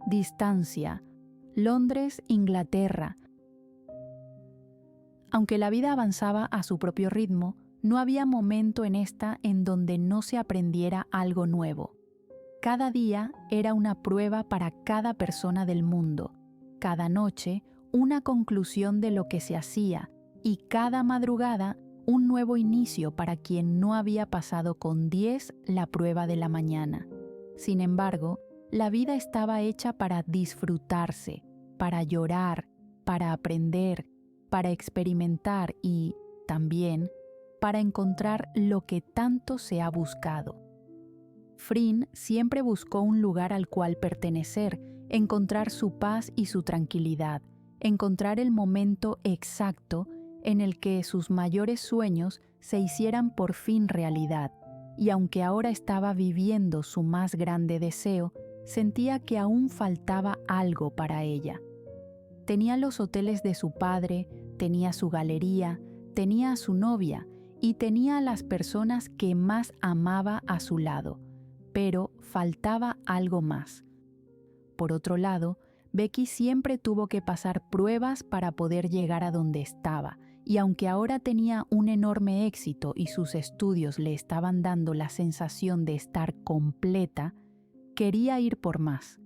distancia, Londres, Inglaterra. Aunque la vida avanzaba a su propio ritmo, no había momento en esta en donde no se aprendiera algo nuevo. Cada día era una prueba para cada persona del mundo, cada noche una conclusión de lo que se hacía y cada madrugada un nuevo inicio para quien no había pasado con 10 la prueba de la mañana. Sin embargo, la vida estaba hecha para disfrutarse, para llorar, para aprender, para experimentar y, también, para encontrar lo que tanto se ha buscado. Frin siempre buscó un lugar al cual pertenecer, encontrar su paz y su tranquilidad, encontrar el momento exacto en el que sus mayores sueños se hicieran por fin realidad, y aunque ahora estaba viviendo su más grande deseo, sentía que aún faltaba algo para ella. Tenía los hoteles de su padre, tenía su galería, tenía a su novia y tenía a las personas que más amaba a su lado, pero faltaba algo más. Por otro lado, Becky siempre tuvo que pasar pruebas para poder llegar a donde estaba, y aunque ahora tenía un enorme éxito y sus estudios le estaban dando la sensación de estar completa, quería ir por más.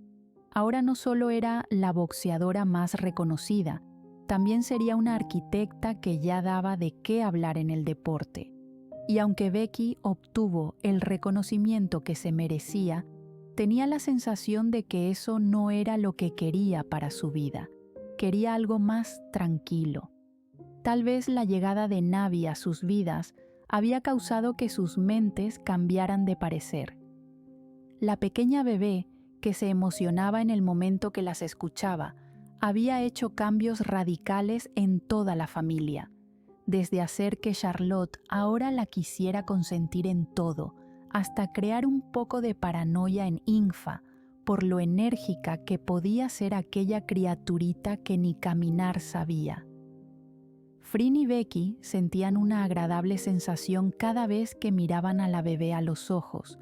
Ahora no solo era la boxeadora más reconocida, también sería una arquitecta que ya daba de qué hablar en el deporte. Y aunque Becky obtuvo el reconocimiento que se merecía, tenía la sensación de que eso no era lo que quería para su vida. Quería algo más tranquilo. Tal vez la llegada de Navi a sus vidas había causado que sus mentes cambiaran de parecer. La pequeña bebé, que se emocionaba en el momento que las escuchaba, había hecho cambios radicales en toda la familia, desde hacer que Charlotte ahora la quisiera consentir en todo, hasta crear un poco de paranoia en Ingfa por lo enérgica que podía ser aquella criaturita que ni caminar sabía. Frin y Becky sentían una agradable sensación cada vez que miraban a la bebé a los ojos.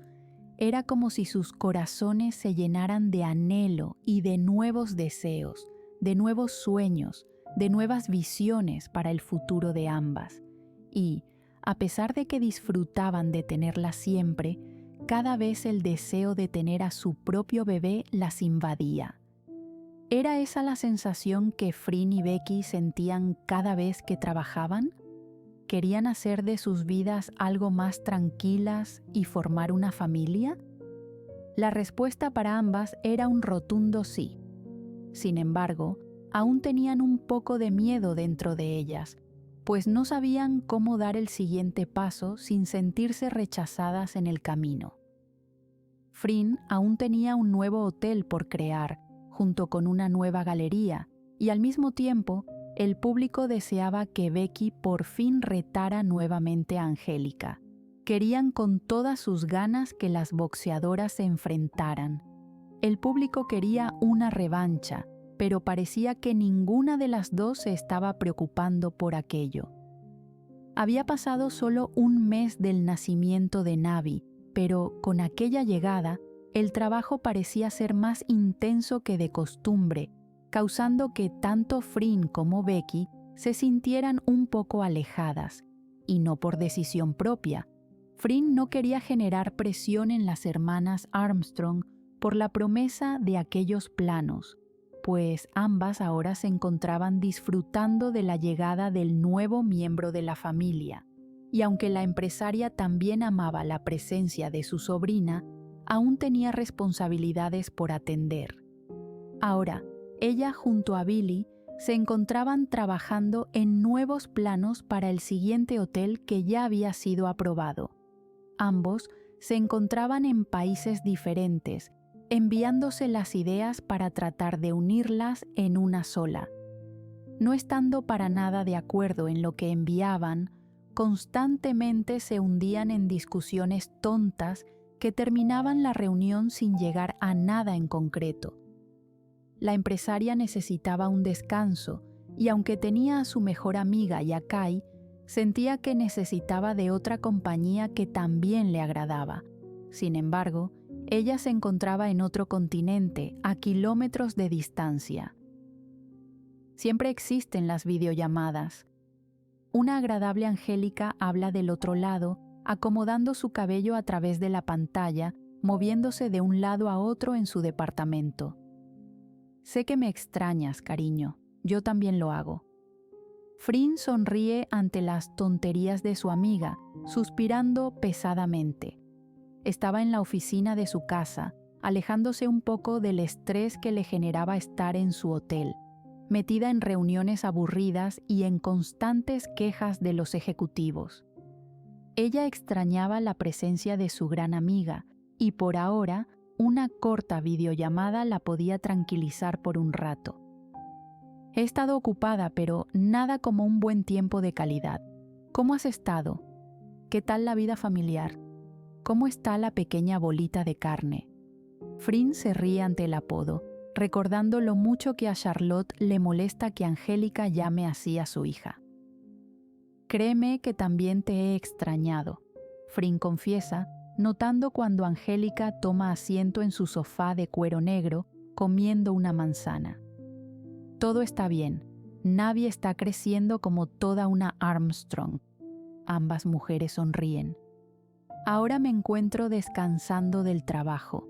Era como si sus corazones se llenaran de anhelo y de nuevos deseos, de nuevos sueños, de nuevas visiones para el futuro de ambas. Y, a pesar de que disfrutaban de tenerla siempre, cada vez el deseo de tener a su propio bebé las invadía. ¿Era esa la sensación que Frin y Becky sentían cada vez que trabajaban? ¿Querían hacer de sus vidas algo más tranquilas y formar una familia? La respuesta para ambas era un rotundo sí. Sin embargo, aún tenían un poco de miedo dentro de ellas, pues no sabían cómo dar el siguiente paso sin sentirse rechazadas en el camino. Frin aún tenía un nuevo hotel por crear, junto con una nueva galería, y al mismo tiempo, el público deseaba que Becky por fin retara nuevamente a Angélica. Querían con todas sus ganas que las boxeadoras se enfrentaran. El público quería una revancha, pero parecía que ninguna de las dos se estaba preocupando por aquello. Había pasado solo un mes del nacimiento de Navi, pero con aquella llegada, el trabajo parecía ser más intenso que de costumbre, causando que tanto Frin como Becky se sintieran un poco alejadas, y no por decisión propia. Frin no quería generar presión en las hermanas Armstrong por la promesa de aquellos planos, pues ambas ahora se encontraban disfrutando de la llegada del nuevo miembro de la familia, y aunque la empresaria también amaba la presencia de su sobrina, aún tenía responsabilidades por atender. Ahora, ella junto a Billy se encontraban trabajando en nuevos planos para el siguiente hotel que ya había sido aprobado. Ambos se encontraban en países diferentes, enviándose las ideas para tratar de unirlas en una sola. No estando para nada de acuerdo en lo que enviaban, constantemente se hundían en discusiones tontas que terminaban la reunión sin llegar a nada en concreto. La empresaria necesitaba un descanso y aunque tenía a su mejor amiga y a Kai, sentía que necesitaba de otra compañía que también le agradaba. Sin embargo, Ella se encontraba en otro continente, a kilómetros de distancia. Siempre existen las videollamadas. Una agradable Angélica habla del otro lado, acomodando su cabello a través de la pantalla, moviéndose de un lado a otro en su departamento. Sé que me extrañas, cariño. Yo también lo hago. Frin sonríe ante las tonterías de su amiga, suspirando pesadamente. Estaba en la oficina de su casa, alejándose un poco del estrés que le generaba estar en su hotel, metida en reuniones aburridas y en constantes quejas de los ejecutivos. Ella extrañaba la presencia de su gran amiga y por ahora una corta videollamada la podía tranquilizar por un rato. He estado ocupada, pero nada como un buen tiempo de calidad. ¿Cómo has estado? ¿Qué tal la vida familiar? ¿Cómo está la pequeña bolita de carne? Frin se ríe ante el apodo, recordando lo mucho que a Charlotte le molesta que Angélica llame así a su hija. Créeme que también te he extrañado, Frin confiesa, notando cuando Angélica toma asiento en su sofá de cuero negro, comiendo una manzana. Todo está bien, Navi está creciendo como toda una Armstrong. Ambas mujeres sonríen. Ahora me encuentro descansando del trabajo.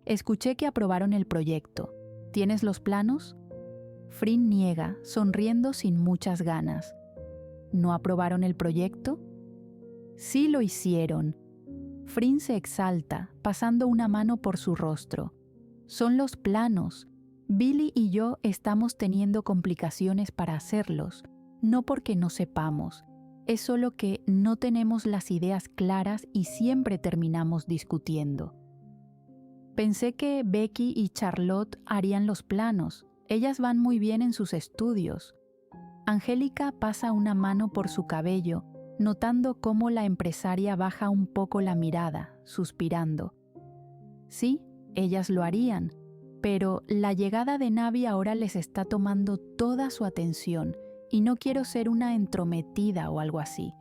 Escuché que aprobaron el proyecto. ¿Tienes los planos? Frin niega, sonriendo sin muchas ganas. ¿No aprobaron el proyecto? Sí lo hicieron. Frin se exalta, pasando una mano por su rostro. Son los planos. Billy y yo estamos teniendo complicaciones para hacerlos, no porque no sepamos. Es solo que no tenemos las ideas claras y siempre terminamos discutiendo. Pensé que Becky y Charlotte harían los planos. Ellas van muy bien en sus estudios. Angélica pasa una mano por su cabello, notando cómo la empresaria baja un poco la mirada, suspirando. Sí, ellas lo harían, pero la llegada de Navi ahora les está tomando toda su atención y no quiero ser una entrometida o algo así.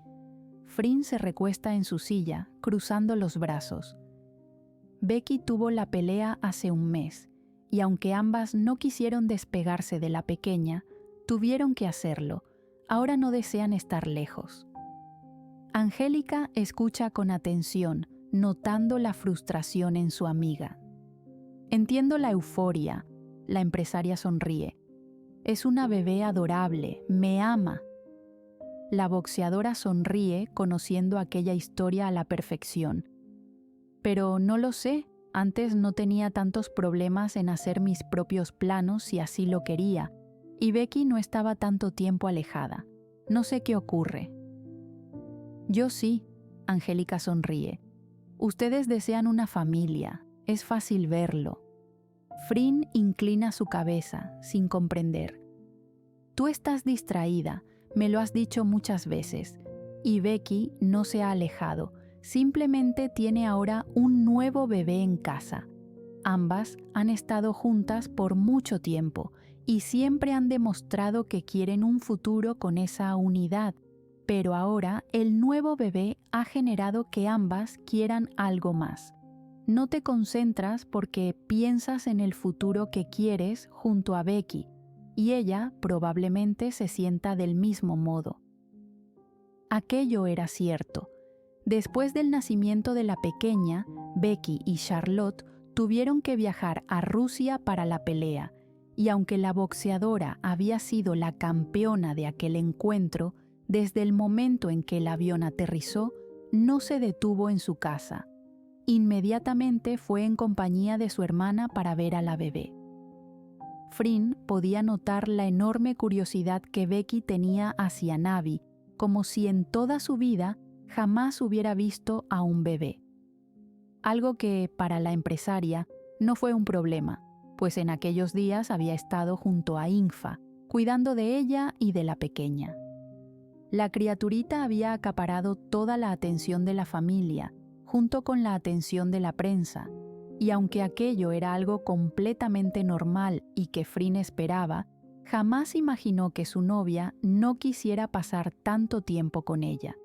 Frin se recuesta en su silla, cruzando los brazos. Becky tuvo la pelea hace un mes, y aunque ambas no quisieron despegarse de la pequeña, tuvieron que hacerlo. Ahora no desean estar lejos. Angélica escucha con atención, notando la frustración en su amiga. Entiendo la euforia, la empresaria sonríe. Es una bebé adorable, me ama. La boxeadora sonríe, conociendo aquella historia a la perfección. Pero no lo sé, antes no tenía tantos problemas en hacer mis propios planos si así lo quería, y Becky no estaba tanto tiempo alejada. No sé qué ocurre. Yo sí, Angélica sonríe. Ustedes desean una familia, es fácil verlo. Frin inclina su cabeza, sin comprender. Tú estás distraída, me lo has dicho muchas veces, y Becky no se ha alejado, simplemente tiene ahora un nuevo bebé en casa. Ambas han estado juntas por mucho tiempo y siempre han demostrado que quieren un futuro con esa unidad, pero ahora el nuevo bebé ha generado que ambas quieran algo más. No te concentras porque piensas en el futuro que quieres junto a Becky, y ella probablemente se sienta del mismo modo. Aquello era cierto. Después del nacimiento de la pequeña, Becky y Charlotte tuvieron que viajar a Rusia para la pelea, y aunque la boxeadora había sido la campeona de aquel encuentro, desde el momento en que el avión aterrizó, no se detuvo en su casa. Inmediatamente fue en compañía de su hermana para ver a la bebé. Frin podía notar la enorme curiosidad que Becky tenía hacia Navi, como si en toda su vida jamás hubiera visto a un bebé. Algo que, para la empresaria, no fue un problema, pues en aquellos días había estado junto a Infa, cuidando de ella y de la pequeña. La criaturita había acaparado toda la atención de la familia, junto con la atención de la prensa, y aunque aquello era algo completamente normal y que Frin esperaba, jamás imaginó que su novia no quisiera pasar tanto tiempo con ella.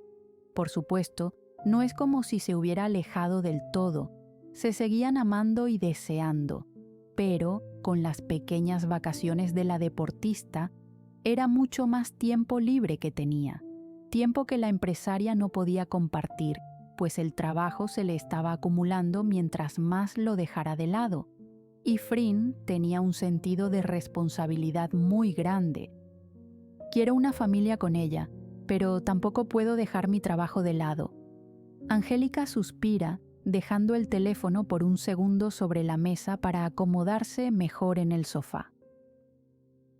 Por supuesto, no es como si se hubiera alejado del todo, Se seguían amando y deseando, pero con las pequeñas vacaciones de la deportista, era mucho más tiempo libre que tenía, tiempo que la empresaria no podía compartir, pues el trabajo se le estaba acumulando mientras más lo dejara de lado. Y Frin tenía un sentido de responsabilidad muy grande. Quiero una familia con ella, pero tampoco puedo dejar mi trabajo de lado. Angélica suspira, dejando el teléfono por un segundo sobre la mesa para acomodarse mejor en el sofá.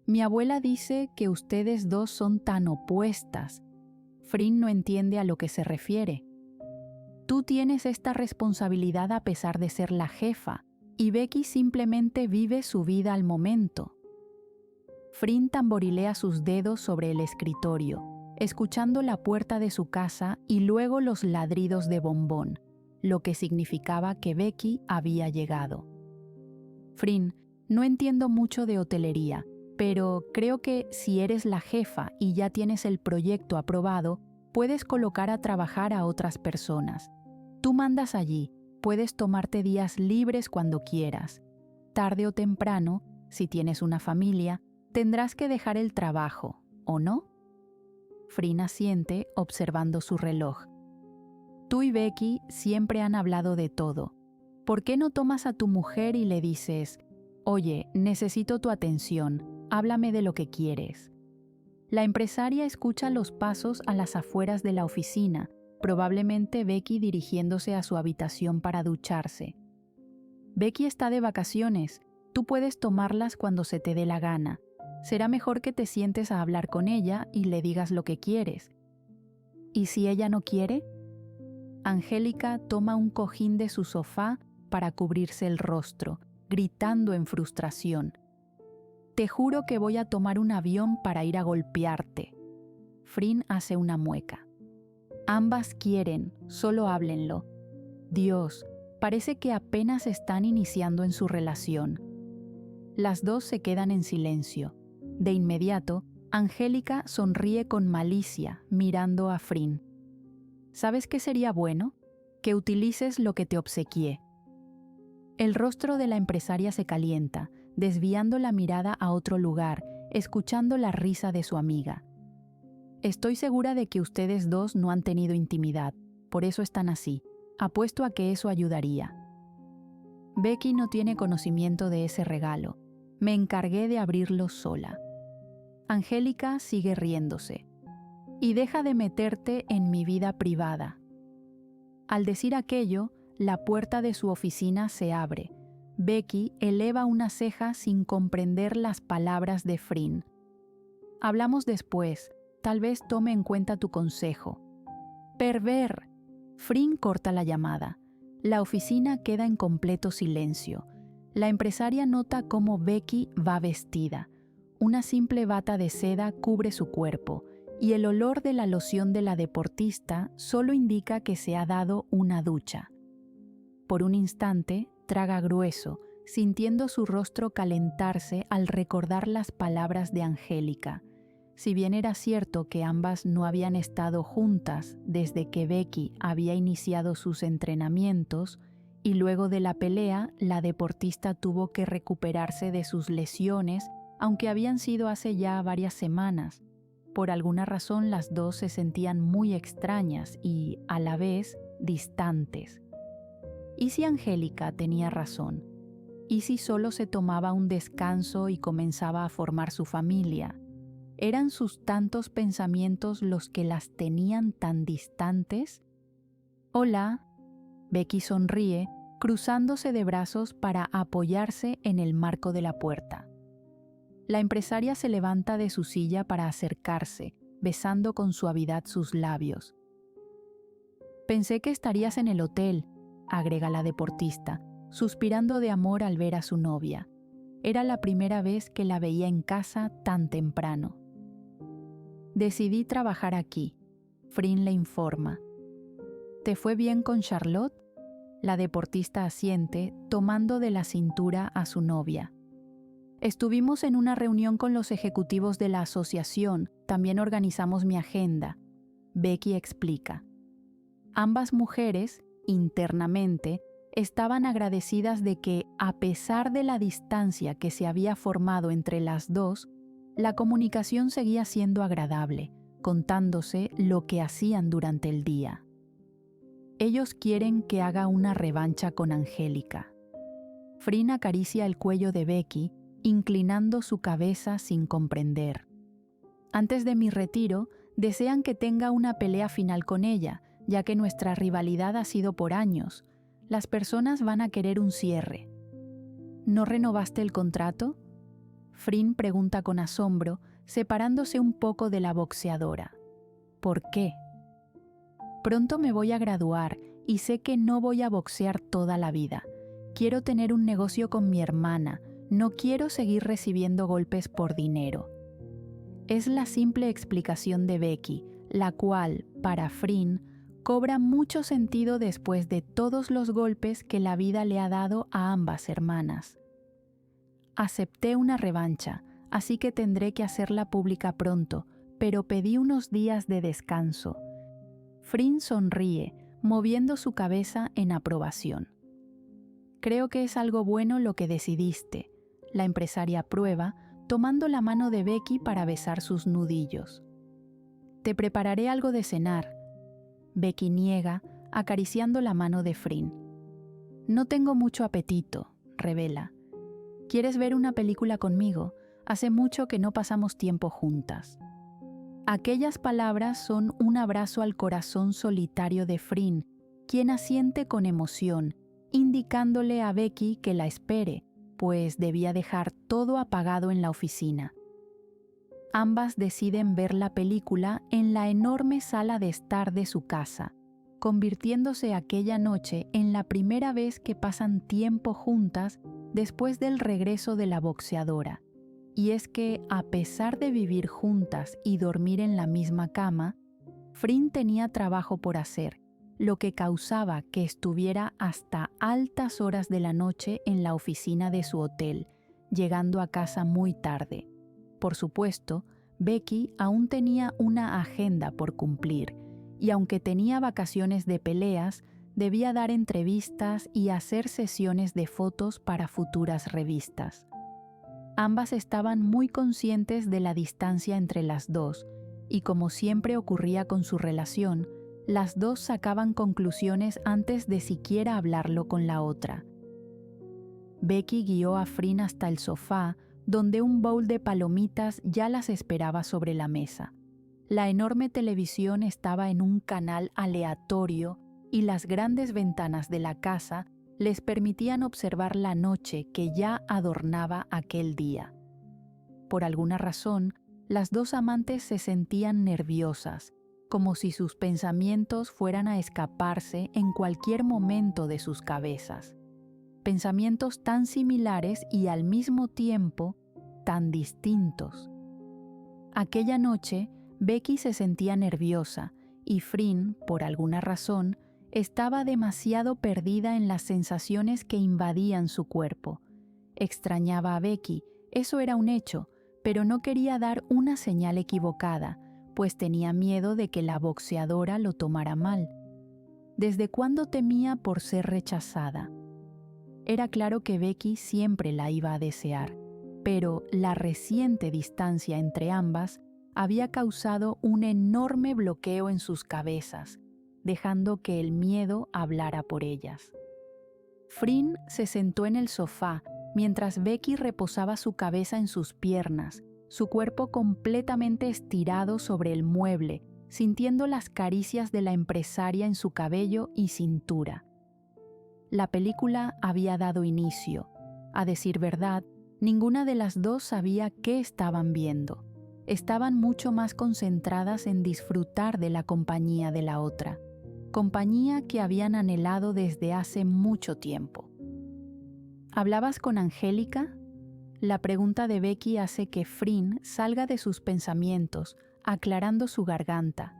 Mi abuela dice que ustedes dos son tan opuestas. Frin no entiende a lo que se refiere. Tú tienes esta responsabilidad a pesar de ser la jefa, y Becky simplemente vive su vida al momento. Frin tamborilea sus dedos sobre el escritorio, escuchando la puerta de su casa y luego los ladridos de Bombón, lo que significaba que Becky había llegado. Frin, no entiendo mucho de hotelería, pero creo que si eres la jefa y ya tienes el proyecto aprobado, puedes colocar a trabajar a otras personas. Tú mandas allí, puedes tomarte días libres cuando quieras. Tarde o temprano, si tienes una familia, tendrás que dejar el trabajo, ¿o no? Frin asiente observando su reloj. Tú y Becky siempre han hablado de todo. ¿Por qué no tomas a tu mujer y le dices, oye, necesito tu atención, háblame de lo que quieres? La empresaria escucha los pasos a las afueras de la oficina, probablemente Becky dirigiéndose a su habitación para ducharse. Becky está de vacaciones, tú puedes tomarlas cuando se te dé la gana. Será mejor que te sientes a hablar con ella y le digas lo que quieres. ¿Y si ella no quiere? Angélica toma un cojín de su sofá para cubrirse el rostro, gritando en frustración. Te juro que voy a tomar un avión para ir a golpearte. Frin hace una mueca. Ambas quieren, solo háblenlo. Dios, parece que apenas están iniciando en su relación. Las dos se quedan en silencio. De inmediato, Angélica sonríe con malicia, mirando a Frin. ¿Sabes qué sería bueno? Que utilices lo que te obsequié. El rostro de la empresaria se calienta, desviando la mirada a otro lugar, escuchando la risa de su amiga. Estoy segura de que ustedes dos no han tenido intimidad, por eso están así. Apuesto a que eso ayudaría. Becky no tiene conocimiento de ese regalo. Me encargué de abrirlo sola. Angélica sigue riéndose. Y deja de meterte en mi vida privada. Al decir aquello, la puerta de su oficina se abre. Becky eleva una ceja sin comprender las palabras de Frin. Hablamos después, tal vez tome en cuenta tu consejo. ¡Perver! Frin corta la llamada. La oficina queda en completo silencio. La empresaria nota cómo Becky va vestida. Una simple bata de seda cubre su cuerpo, y el olor de la loción de la deportista solo indica que se ha dado una ducha. Por un instante, traga grueso, sintiendo su rostro calentarse al recordar las palabras de Angélica. Si bien era cierto que ambas no habían estado juntas desde que Becky había iniciado sus entrenamientos, y luego de la pelea, la deportista tuvo que recuperarse de sus lesiones, aunque habían sido hace ya varias semanas. Por alguna razón las dos se sentían muy extrañas y, a la vez, distantes. ¿Y si Angélica tenía razón? ¿Y si solo se tomaba un descanso y comenzaba a formar su familia? ¿Eran sus tantos pensamientos los que las tenían tan distantes? Hola. Becky sonríe, cruzándose de brazos para apoyarse en el marco de la puerta. La empresaria se levanta de su silla para acercarse, besando con suavidad sus labios. Pensé que estarías en el hotel, agrega la deportista, suspirando de amor al ver a su novia. Era la primera vez que la veía en casa tan temprano. Decidí trabajar aquí, Frin le informa. ¿Te fue bien con Charlotte? La deportista asiente, tomando de la cintura a su novia. Estuvimos en una reunión con los ejecutivos de la asociación, también organizamos mi agenda. Becky explica. Ambas mujeres, internamente, estaban agradecidas de que, a pesar de la distancia que se había formado entre las dos, la comunicación seguía siendo agradable, contándose lo que hacían durante el día. Ellos quieren que haga una revancha con Angélica. Frin acaricia el cuello de Becky, inclinando su cabeza sin comprender. Antes de mi retiro, desean que tenga una pelea final con ella, ya que nuestra rivalidad ha sido por años. Las personas van a querer un cierre. ¿No renovaste el contrato?, Frin pregunta con asombro, separándose un poco de la boxeadora. ¿Por qué? Pronto me voy a graduar y sé que no voy a boxear toda la vida. Quiero tener un negocio con mi hermana, no quiero seguir recibiendo golpes por dinero. Es la simple explicación de Becky, la cual, para Frin, cobra mucho sentido después de todos los golpes que la vida le ha dado a ambas hermanas. Acepté una revancha, así que tendré que hacerla pública pronto, pero pedí unos días de descanso. Frin sonríe, moviendo su cabeza en aprobación. Creo que es algo bueno lo que decidiste, la empresaria aprueba, tomando la mano de Becky para besar sus nudillos. Te prepararé algo de cenar. Becky niega, acariciando la mano de Frin. No tengo mucho apetito, revela. ¿Quieres ver una película conmigo? Hace mucho que no pasamos tiempo juntas. Aquellas palabras son un abrazo al corazón solitario de Frin, quien asiente con emoción, indicándole a Becky que la espere, pues debía dejar todo apagado en la oficina. Ambas deciden ver la película en la enorme sala de estar de su casa, convirtiéndose aquella noche en la primera vez que pasan tiempo juntas después del regreso de la boxeadora. Y es que, a pesar de vivir juntas y dormir en la misma cama, Frin tenía trabajo por hacer, lo que causaba que estuviera hasta altas horas de la noche en la oficina de su hotel, llegando a casa muy tarde. Por supuesto, Becky aún tenía una agenda por cumplir, y aunque tenía vacaciones de peleas, debía dar entrevistas y hacer sesiones de fotos para futuras revistas. Ambas estaban muy conscientes de la distancia entre las dos, y como siempre ocurría con su relación, las dos sacaban conclusiones antes de siquiera hablarlo con la otra. Becky guió a Frin hasta el sofá, donde un bowl de palomitas ya las esperaba sobre la mesa. La enorme televisión estaba en un canal aleatorio y las grandes ventanas de la casa les permitían observar la noche que ya adornaba aquel día. Por alguna razón, las dos amantes se sentían nerviosas, como si sus pensamientos fueran a escaparse en cualquier momento de sus cabezas. Pensamientos tan similares y al mismo tiempo tan distintos. Aquella noche, Becky se sentía nerviosa y Frin, por alguna razón, estaba demasiado perdida en las sensaciones que invadían su cuerpo. Extrañaba a Becky, eso era un hecho, pero no quería dar una señal equivocada, pues tenía miedo de que la boxeadora lo tomara mal. ¿Desde cuándo temía por ser rechazada? Era claro que Becky siempre la iba a desear, pero la reciente distancia entre ambas había causado un enorme bloqueo en sus cabezas, dejando que el miedo hablara por ellas. Frin se sentó en el sofá mientras Becky reposaba su cabeza en sus piernas, su cuerpo completamente estirado sobre el mueble, sintiendo las caricias de la empresaria en su cabello y cintura. La película había dado inicio. A decir verdad, ninguna de las dos sabía qué estaban viendo. Estaban mucho más concentradas en disfrutar de la compañía de la otra, compañía que habían anhelado desde hace mucho tiempo. ¿Hablabas con Angélica? La pregunta de Becky hace que Frin salga de sus pensamientos, aclarando su garganta.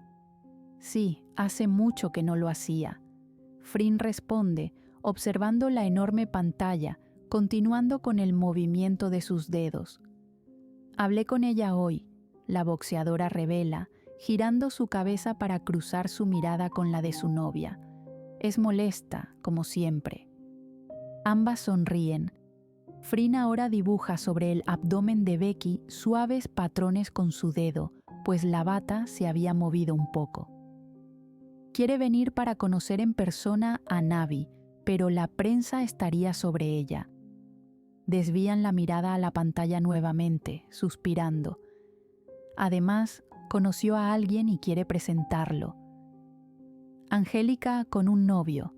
Sí, hace mucho que no lo hacía. Frin responde, observando la enorme pantalla, continuando con el movimiento de sus dedos. Hablé con ella hoy, la boxeadora revela, girando su cabeza para cruzar su mirada con la de su novia. Es molesta, como siempre. Ambas sonríen. Frin ahora dibuja sobre el abdomen de Becky suaves patrones con su dedo, pues la bata se había movido un poco. Quiere venir para conocer en persona a Navi, pero la prensa estaría sobre ella. Desvían la mirada a la pantalla nuevamente, suspirando. Además, conoció a alguien y quiere presentarlo. Angélica con un novio.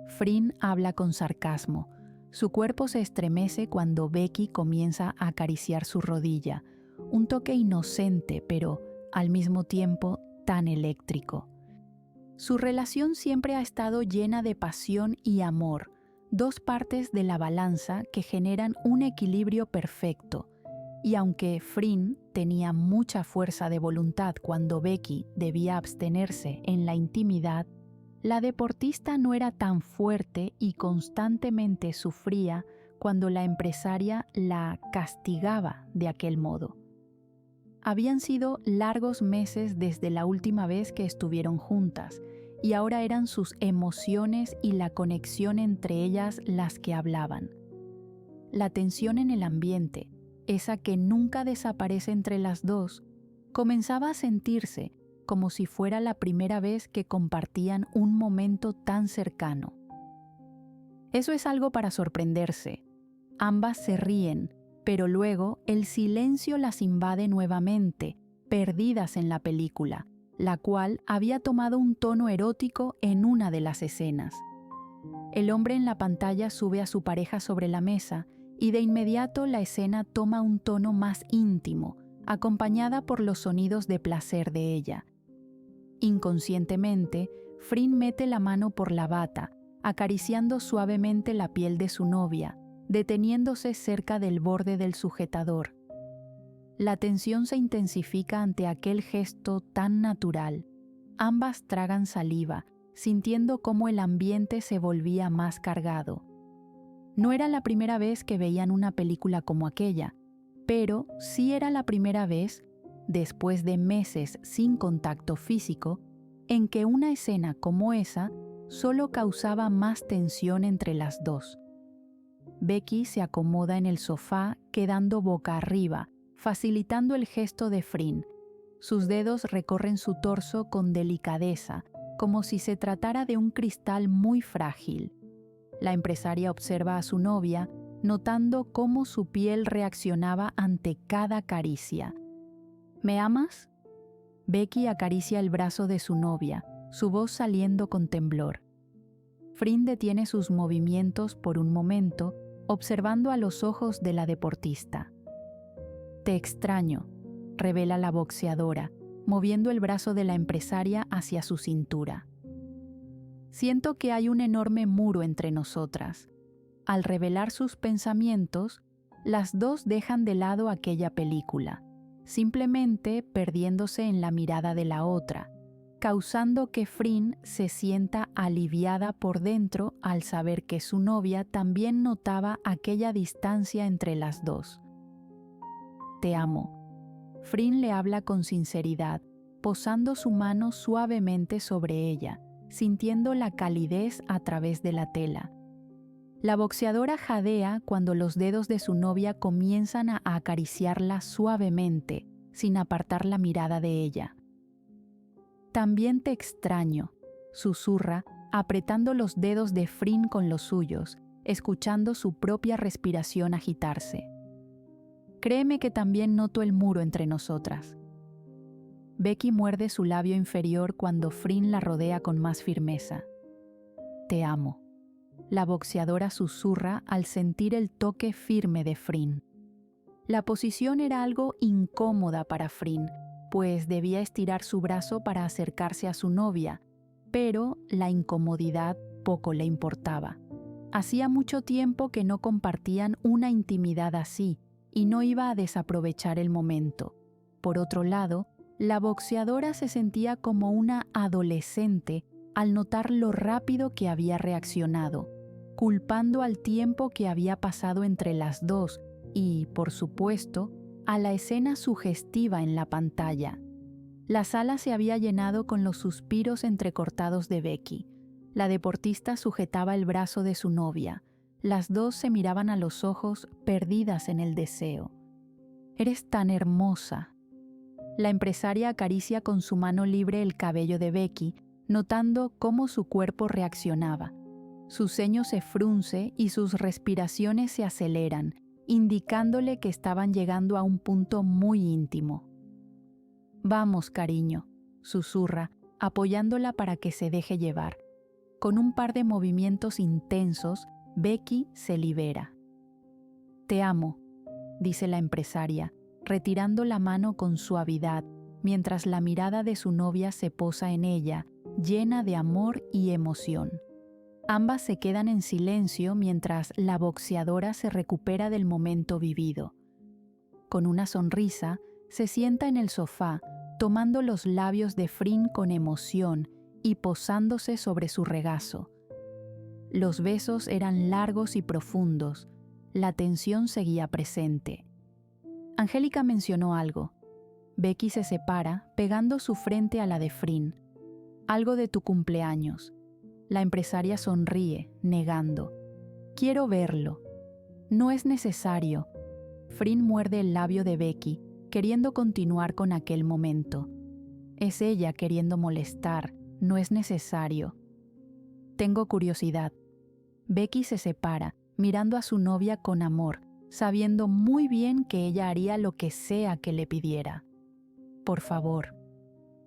Frin habla con sarcasmo. Su cuerpo se estremece cuando Becky comienza a acariciar su rodilla, un toque inocente pero, al mismo tiempo, tan eléctrico. Su relación siempre ha estado llena de pasión y amor, dos partes de la balanza que generan un equilibrio perfecto. Y aunque Frin tenía mucha fuerza de voluntad cuando Becky debía abstenerse en la intimidad, la deportista no era tan fuerte y constantemente sufría cuando la empresaria la castigaba de aquel modo. Habían sido largos meses desde la última vez que estuvieron juntas, y ahora eran sus emociones y la conexión entre ellas las que hablaban. La tensión en el ambiente, esa que nunca desaparece entre las dos, comenzaba a sentirse como si fuera la primera vez que compartían un momento tan cercano. Eso es algo para sorprenderse. Ambas se ríen, pero luego el silencio las invade nuevamente, perdidas en la película, la cual había tomado un tono erótico en una de las escenas. El hombre en la pantalla sube a su pareja sobre la mesa y de inmediato la escena toma un tono más íntimo, acompañada por los sonidos de placer de ella. Inconscientemente, Frin mete la mano por la bata, acariciando suavemente la piel de su novia, deteniéndose cerca del borde del sujetador. La tensión se intensifica ante aquel gesto tan natural. Ambas tragan saliva, sintiendo cómo el ambiente se volvía más cargado. No era la primera vez que veían una película como aquella, pero sí era la primera vez, después de meses sin contacto físico, en que una escena como esa solo causaba más tensión entre las dos. Becky se acomoda en el sofá quedando boca arriba, facilitando el gesto de Frin. Sus dedos recorren su torso con delicadeza, como si se tratara de un cristal muy frágil. La empresaria observa a su novia, notando cómo su piel reaccionaba ante cada caricia. ¿Me amas? Becky acaricia el brazo de su novia, su voz saliendo con temblor. Frin detiene sus movimientos por un momento, observando a los ojos de la deportista. «Te extraño», revela la boxeadora, moviendo el brazo de la empresaria hacia su cintura. «Siento que hay un enorme muro entre nosotras». Al revelar sus pensamientos, las dos dejan de lado aquella película, simplemente perdiéndose en la mirada de la otra, causando que Frin se sienta aliviada por dentro al saber que su novia también notaba aquella distancia entre las dos. «Te amo». Frin le habla con sinceridad, posando su mano suavemente sobre ella, sintiendo la calidez a través de la tela. La boxeadora jadea cuando los dedos de su novia comienzan a acariciarla suavemente, sin apartar la mirada de ella. «También te extraño», susurra, apretando los dedos de Frin con los suyos, escuchando su propia respiración agitarse. «Créeme que también noto el muro entre nosotras». Becky muerde su labio inferior cuando Frin la rodea con más firmeza. «Te amo». La boxeadora susurra al sentir el toque firme de Frin. La posición era algo incómoda para Frin, pues debía estirar su brazo para acercarse a su novia, pero la incomodidad poco le importaba. Hacía mucho tiempo que no compartían una intimidad así, y no iba a desaprovechar el momento. Por otro lado, la boxeadora se sentía como una adolescente al notar lo rápido que había reaccionado, culpando al tiempo que había pasado entre las dos y, por supuesto, a la escena sugestiva en la pantalla. La sala se había llenado con los suspiros entrecortados de Becky. La deportista sujetaba el brazo de su novia. Las dos se miraban a los ojos, perdidas en el deseo. «Eres tan hermosa». La empresaria acaricia con su mano libre el cabello de Becky, notando cómo su cuerpo reaccionaba. Su ceño se frunce y sus respiraciones se aceleran, indicándole que estaban llegando a un punto muy íntimo. «Vamos, cariño», susurra, apoyándola para que se deje llevar. Con un par de movimientos intensos, Becky se libera. «Te amo», dice la empresaria, retirando la mano con suavidad, mientras la mirada de su novia se posa en ella, llena de amor y emoción. Ambas se quedan en silencio mientras la boxeadora se recupera del momento vivido. Con una sonrisa, se sienta en el sofá, tomando los labios de Frin con emoción y posándose sobre su regazo. Los besos eran largos y profundos. La tensión seguía presente. Angélica mencionó algo. Becky se separa, pegando su frente a la de Frin. «Algo de tu cumpleaños». La empresaria sonríe, negando. «Quiero verlo». «No es necesario». Frin muerde el labio de Becky, queriendo continuar con aquel momento. Es ella queriendo molestar, no es necesario. «Tengo curiosidad». Becky se separa, mirando a su novia con amor, sabiendo muy bien que ella haría lo que sea que le pidiera. «Por favor».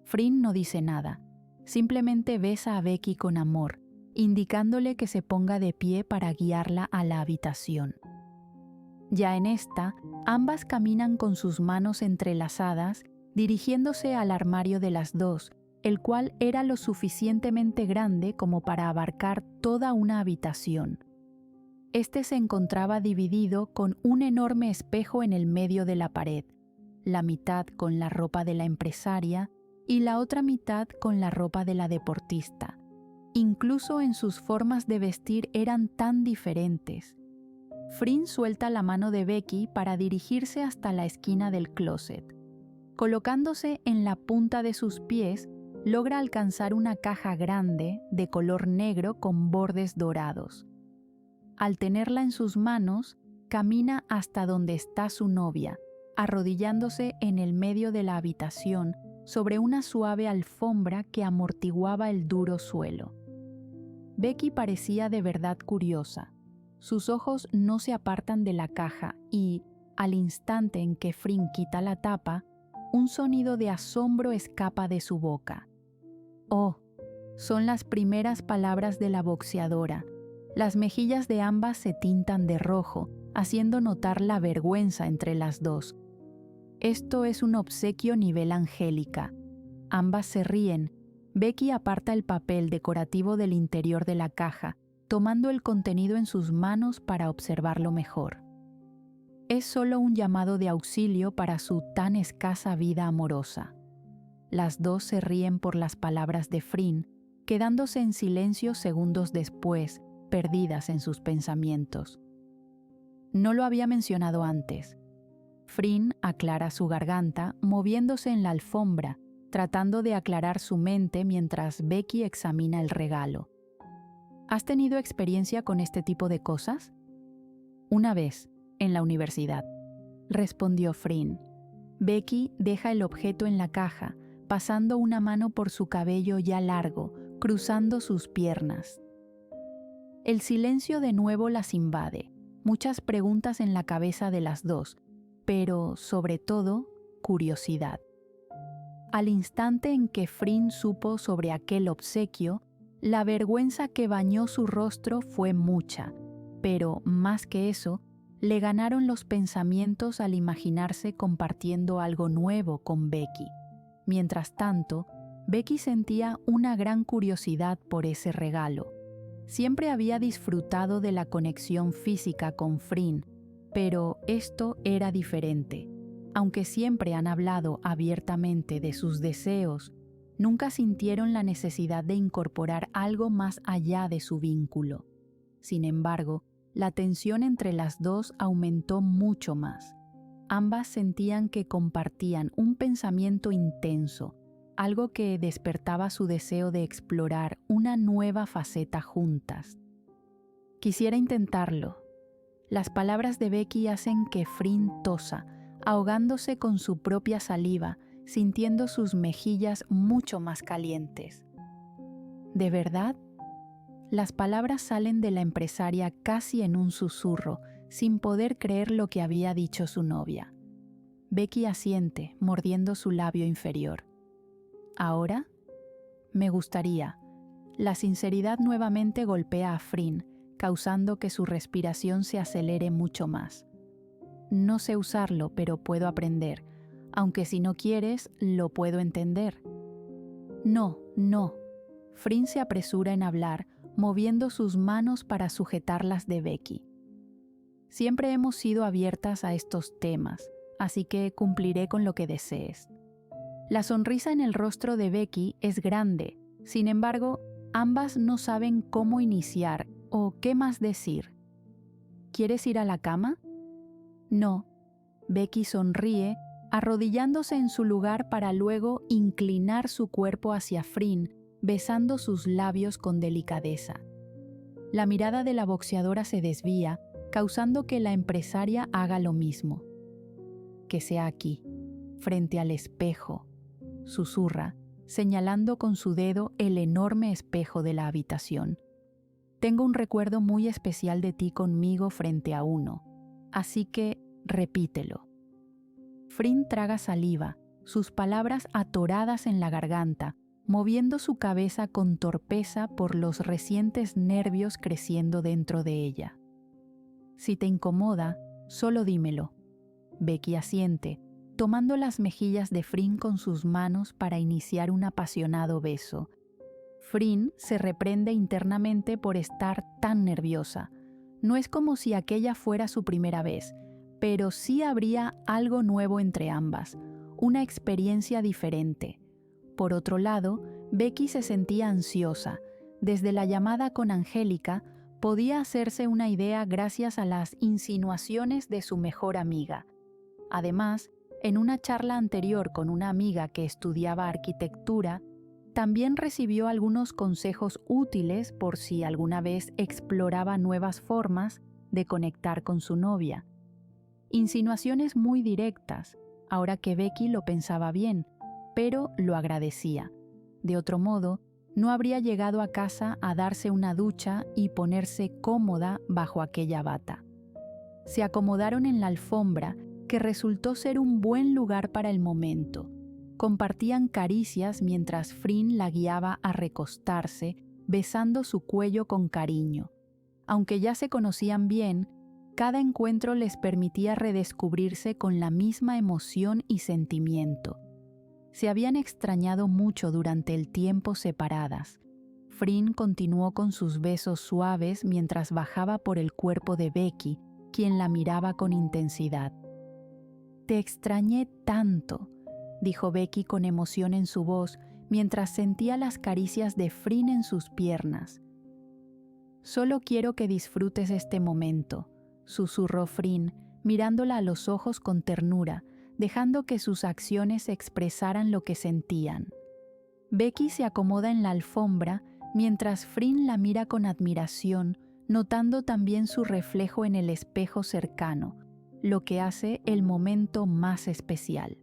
Frin no dice nada, simplemente besa a Becky con amor, indicándole que se ponga de pie para guiarla a la habitación. Ya en esta, ambas caminan con sus manos entrelazadas, dirigiéndose al armario de las dos, el cual era lo suficientemente grande como para abarcar toda una habitación. Este se encontraba dividido con un enorme espejo en el medio de la pared, la mitad con la ropa de la empresaria y la otra mitad con la ropa de la deportista. Incluso en sus formas de vestir eran tan diferentes. Frin suelta la mano de Becky para dirigirse hasta la esquina del closet. Colocándose en la punta de sus pies, logra alcanzar una caja grande de color negro con bordes dorados. Al tenerla en sus manos, camina hasta donde está su novia, arrodillándose en el medio de la habitación sobre una suave alfombra que amortiguaba el duro suelo. Becky parecía de verdad curiosa. Sus ojos no se apartan de la caja y, al instante en que Frin quita la tapa, un sonido de asombro escapa de su boca. «Oh», son las primeras palabras de la boxeadora. Las mejillas de ambas se tintan de rojo, haciendo notar la vergüenza entre las dos. Esto es un obsequio nivel Angélica. Ambas se ríen. Becky aparta el papel decorativo del interior de la caja, tomando el contenido en sus manos para observarlo mejor. Es solo un llamado de auxilio para su tan escasa vida amorosa. Las dos se ríen por las palabras de Frin, quedándose en silencio segundos después, perdidas en sus pensamientos. No lo había mencionado antes. Frin aclara su garganta, moviéndose en la alfombra, tratando de aclarar su mente mientras Becky examina el regalo. ¿Has tenido experiencia con este tipo de cosas? Una vez, en la universidad, respondió Frin. Becky deja el objeto en la caja, pasando una mano por su cabello ya largo, cruzando sus piernas. El silencio de nuevo las invade, muchas preguntas en la cabeza de las dos, pero, sobre todo, curiosidad. Al instante en que Frin supo sobre aquel obsequio, la vergüenza que bañó su rostro fue mucha, pero, más que eso, le ganaron los pensamientos al imaginarse compartiendo algo nuevo con Becky. Mientras tanto, Becky sentía una gran curiosidad por ese regalo. Siempre había disfrutado de la conexión física con Frin, pero esto era diferente. Aunque siempre han hablado abiertamente de sus deseos, nunca sintieron la necesidad de incorporar algo más allá de su vínculo. Sin embargo, la tensión entre las dos aumentó mucho más. Ambas sentían que compartían un pensamiento intenso, algo que despertaba su deseo de explorar una nueva faceta juntas. Quisiera intentarlo. Las palabras de Becky hacen que Frin tosa, ahogándose con su propia saliva, sintiendo sus mejillas mucho más calientes. ¿De verdad? Las palabras salen de la empresaria casi en un susurro, sin poder creer lo que había dicho su novia. Becky asiente, mordiendo su labio inferior. ¿Ahora? Me gustaría. La sinceridad nuevamente golpea a Frin, causando que su respiración se acelere mucho más. No sé usarlo, pero puedo aprender, aunque si no quieres, lo puedo entender. No. Frin se apresura en hablar, moviendo sus manos para sujetarlas de Becky. Siempre hemos sido abiertas a estos temas, así que cumpliré con lo que desees. La sonrisa en el rostro de Becky es grande, sin embargo, ambas no saben cómo iniciar o qué más decir. ¿Quieres ir a la cama? No. Becky sonríe, arrodillándose en su lugar para luego inclinar su cuerpo hacia Frin, besando sus labios con delicadeza. La mirada de la boxeadora se desvía, causando que la empresaria haga lo mismo. Que sea aquí, frente al espejo, susurra, señalando con su dedo el enorme espejo de la habitación. Tengo un recuerdo muy especial de ti conmigo frente a uno, así que repítelo. Frin traga saliva, sus palabras atoradas en la garganta, moviendo su cabeza con torpeza por los recientes nervios creciendo dentro de ella. Si te incomoda, solo dímelo. Becky asiente, tomando las mejillas de Frin con sus manos para iniciar un apasionado beso. Frin se reprende internamente por estar tan nerviosa. No es como si aquella fuera su primera vez, pero sí habría algo nuevo entre ambas, una experiencia diferente. Por otro lado, Becky se sentía ansiosa. Desde la llamada con Angélica, podía hacerse una idea gracias a las insinuaciones de su mejor amiga. Además, en una charla anterior con una amiga que estudiaba arquitectura, también recibió algunos consejos útiles por si alguna vez exploraba nuevas formas de conectar con su novia. Insinuaciones muy directas, ahora que Becky lo pensaba bien, pero lo agradecía. De otro modo, no habría llegado a casa a darse una ducha y ponerse cómoda bajo aquella bata. Se acomodaron en la alfombra, que resultó ser un buen lugar para el momento. Compartían caricias mientras Frin la guiaba a recostarse, besando su cuello con cariño. Aunque ya se conocían bien, cada encuentro les permitía redescubrirse con la misma emoción y sentimiento. Se habían extrañado mucho durante el tiempo separadas. Frin continuó con sus besos suaves mientras bajaba por el cuerpo de Becky, quien la miraba con intensidad. «Te extrañé tanto», dijo Becky con emoción en su voz mientras sentía las caricias de Frin en sus piernas. «Solo quiero que disfrutes este momento», susurró Frin, mirándola a los ojos con ternura, dejando que sus acciones expresaran lo que sentían. Becky se acomoda en la alfombra mientras Frin la mira con admiración, notando también su reflejo en el espejo cercano, lo que hace el momento más especial.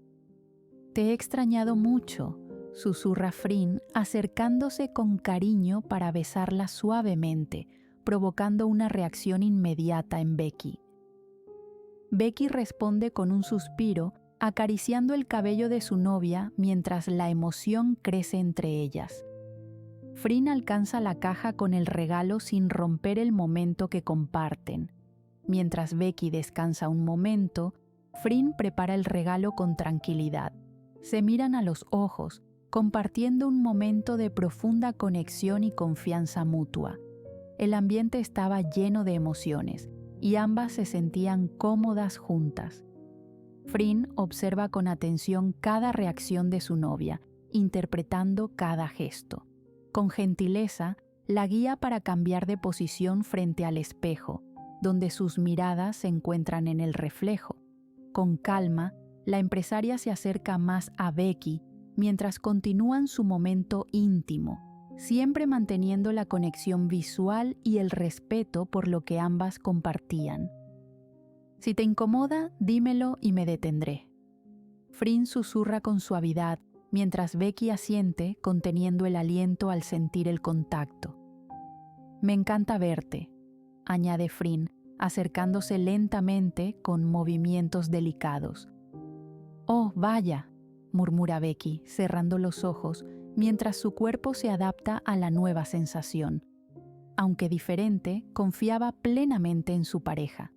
«Te he extrañado mucho», susurra Frin, acercándose con cariño para besarla suavemente, provocando una reacción inmediata en Becky. Becky responde con un suspiro, acariciando el cabello de su novia mientras la emoción crece entre ellas. Frin alcanza la caja con el regalo sin romper el momento que comparten. Mientras Becky descansa un momento, Frin prepara el regalo con tranquilidad. Se miran a los ojos, compartiendo un momento de profunda conexión y confianza mutua. El ambiente estaba lleno de emociones, y ambas se sentían cómodas juntas. Frin observa con atención cada reacción de su novia, interpretando cada gesto. Con gentileza, la guía para cambiar de posición frente al espejo, donde sus miradas se encuentran en el reflejo. Con calma, la empresaria se acerca más a Becky mientras continúan su momento íntimo, siempre manteniendo la conexión visual y el respeto por lo que ambas compartían. Si te incomoda, dímelo y me detendré. Frin susurra con suavidad, mientras Becky asiente, conteniendo el aliento al sentir el contacto. Me encanta verte, añade Frin, acercándose lentamente con movimientos delicados. Oh, vaya, murmura Becky, cerrando los ojos, mientras su cuerpo se adapta a la nueva sensación. Aunque diferente, confiaba plenamente en su pareja.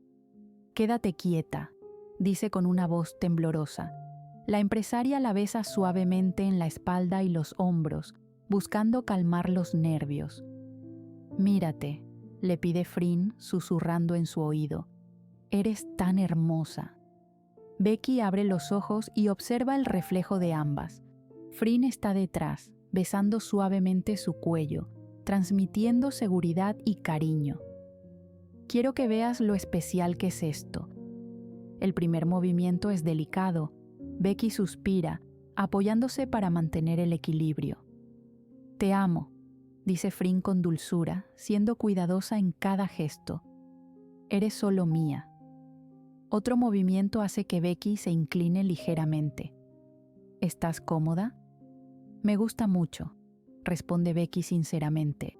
Quédate quieta, dice con una voz temblorosa. La empresaria la besa suavemente en la espalda y los hombros, buscando calmar los nervios. Mírate, le pide Frin, susurrando en su oído. Eres tan hermosa. Becky abre los ojos y observa el reflejo de ambas. Frin está detrás, besando suavemente su cuello, transmitiendo seguridad y cariño. Quiero que veas lo especial que es esto. El primer movimiento es delicado. Becky suspira, apoyándose para mantener el equilibrio. Te amo, dice Frin con dulzura, siendo cuidadosa en cada gesto. Eres solo mía. Otro movimiento hace que Becky se incline ligeramente. ¿Estás cómoda? Me gusta mucho, responde Becky sinceramente.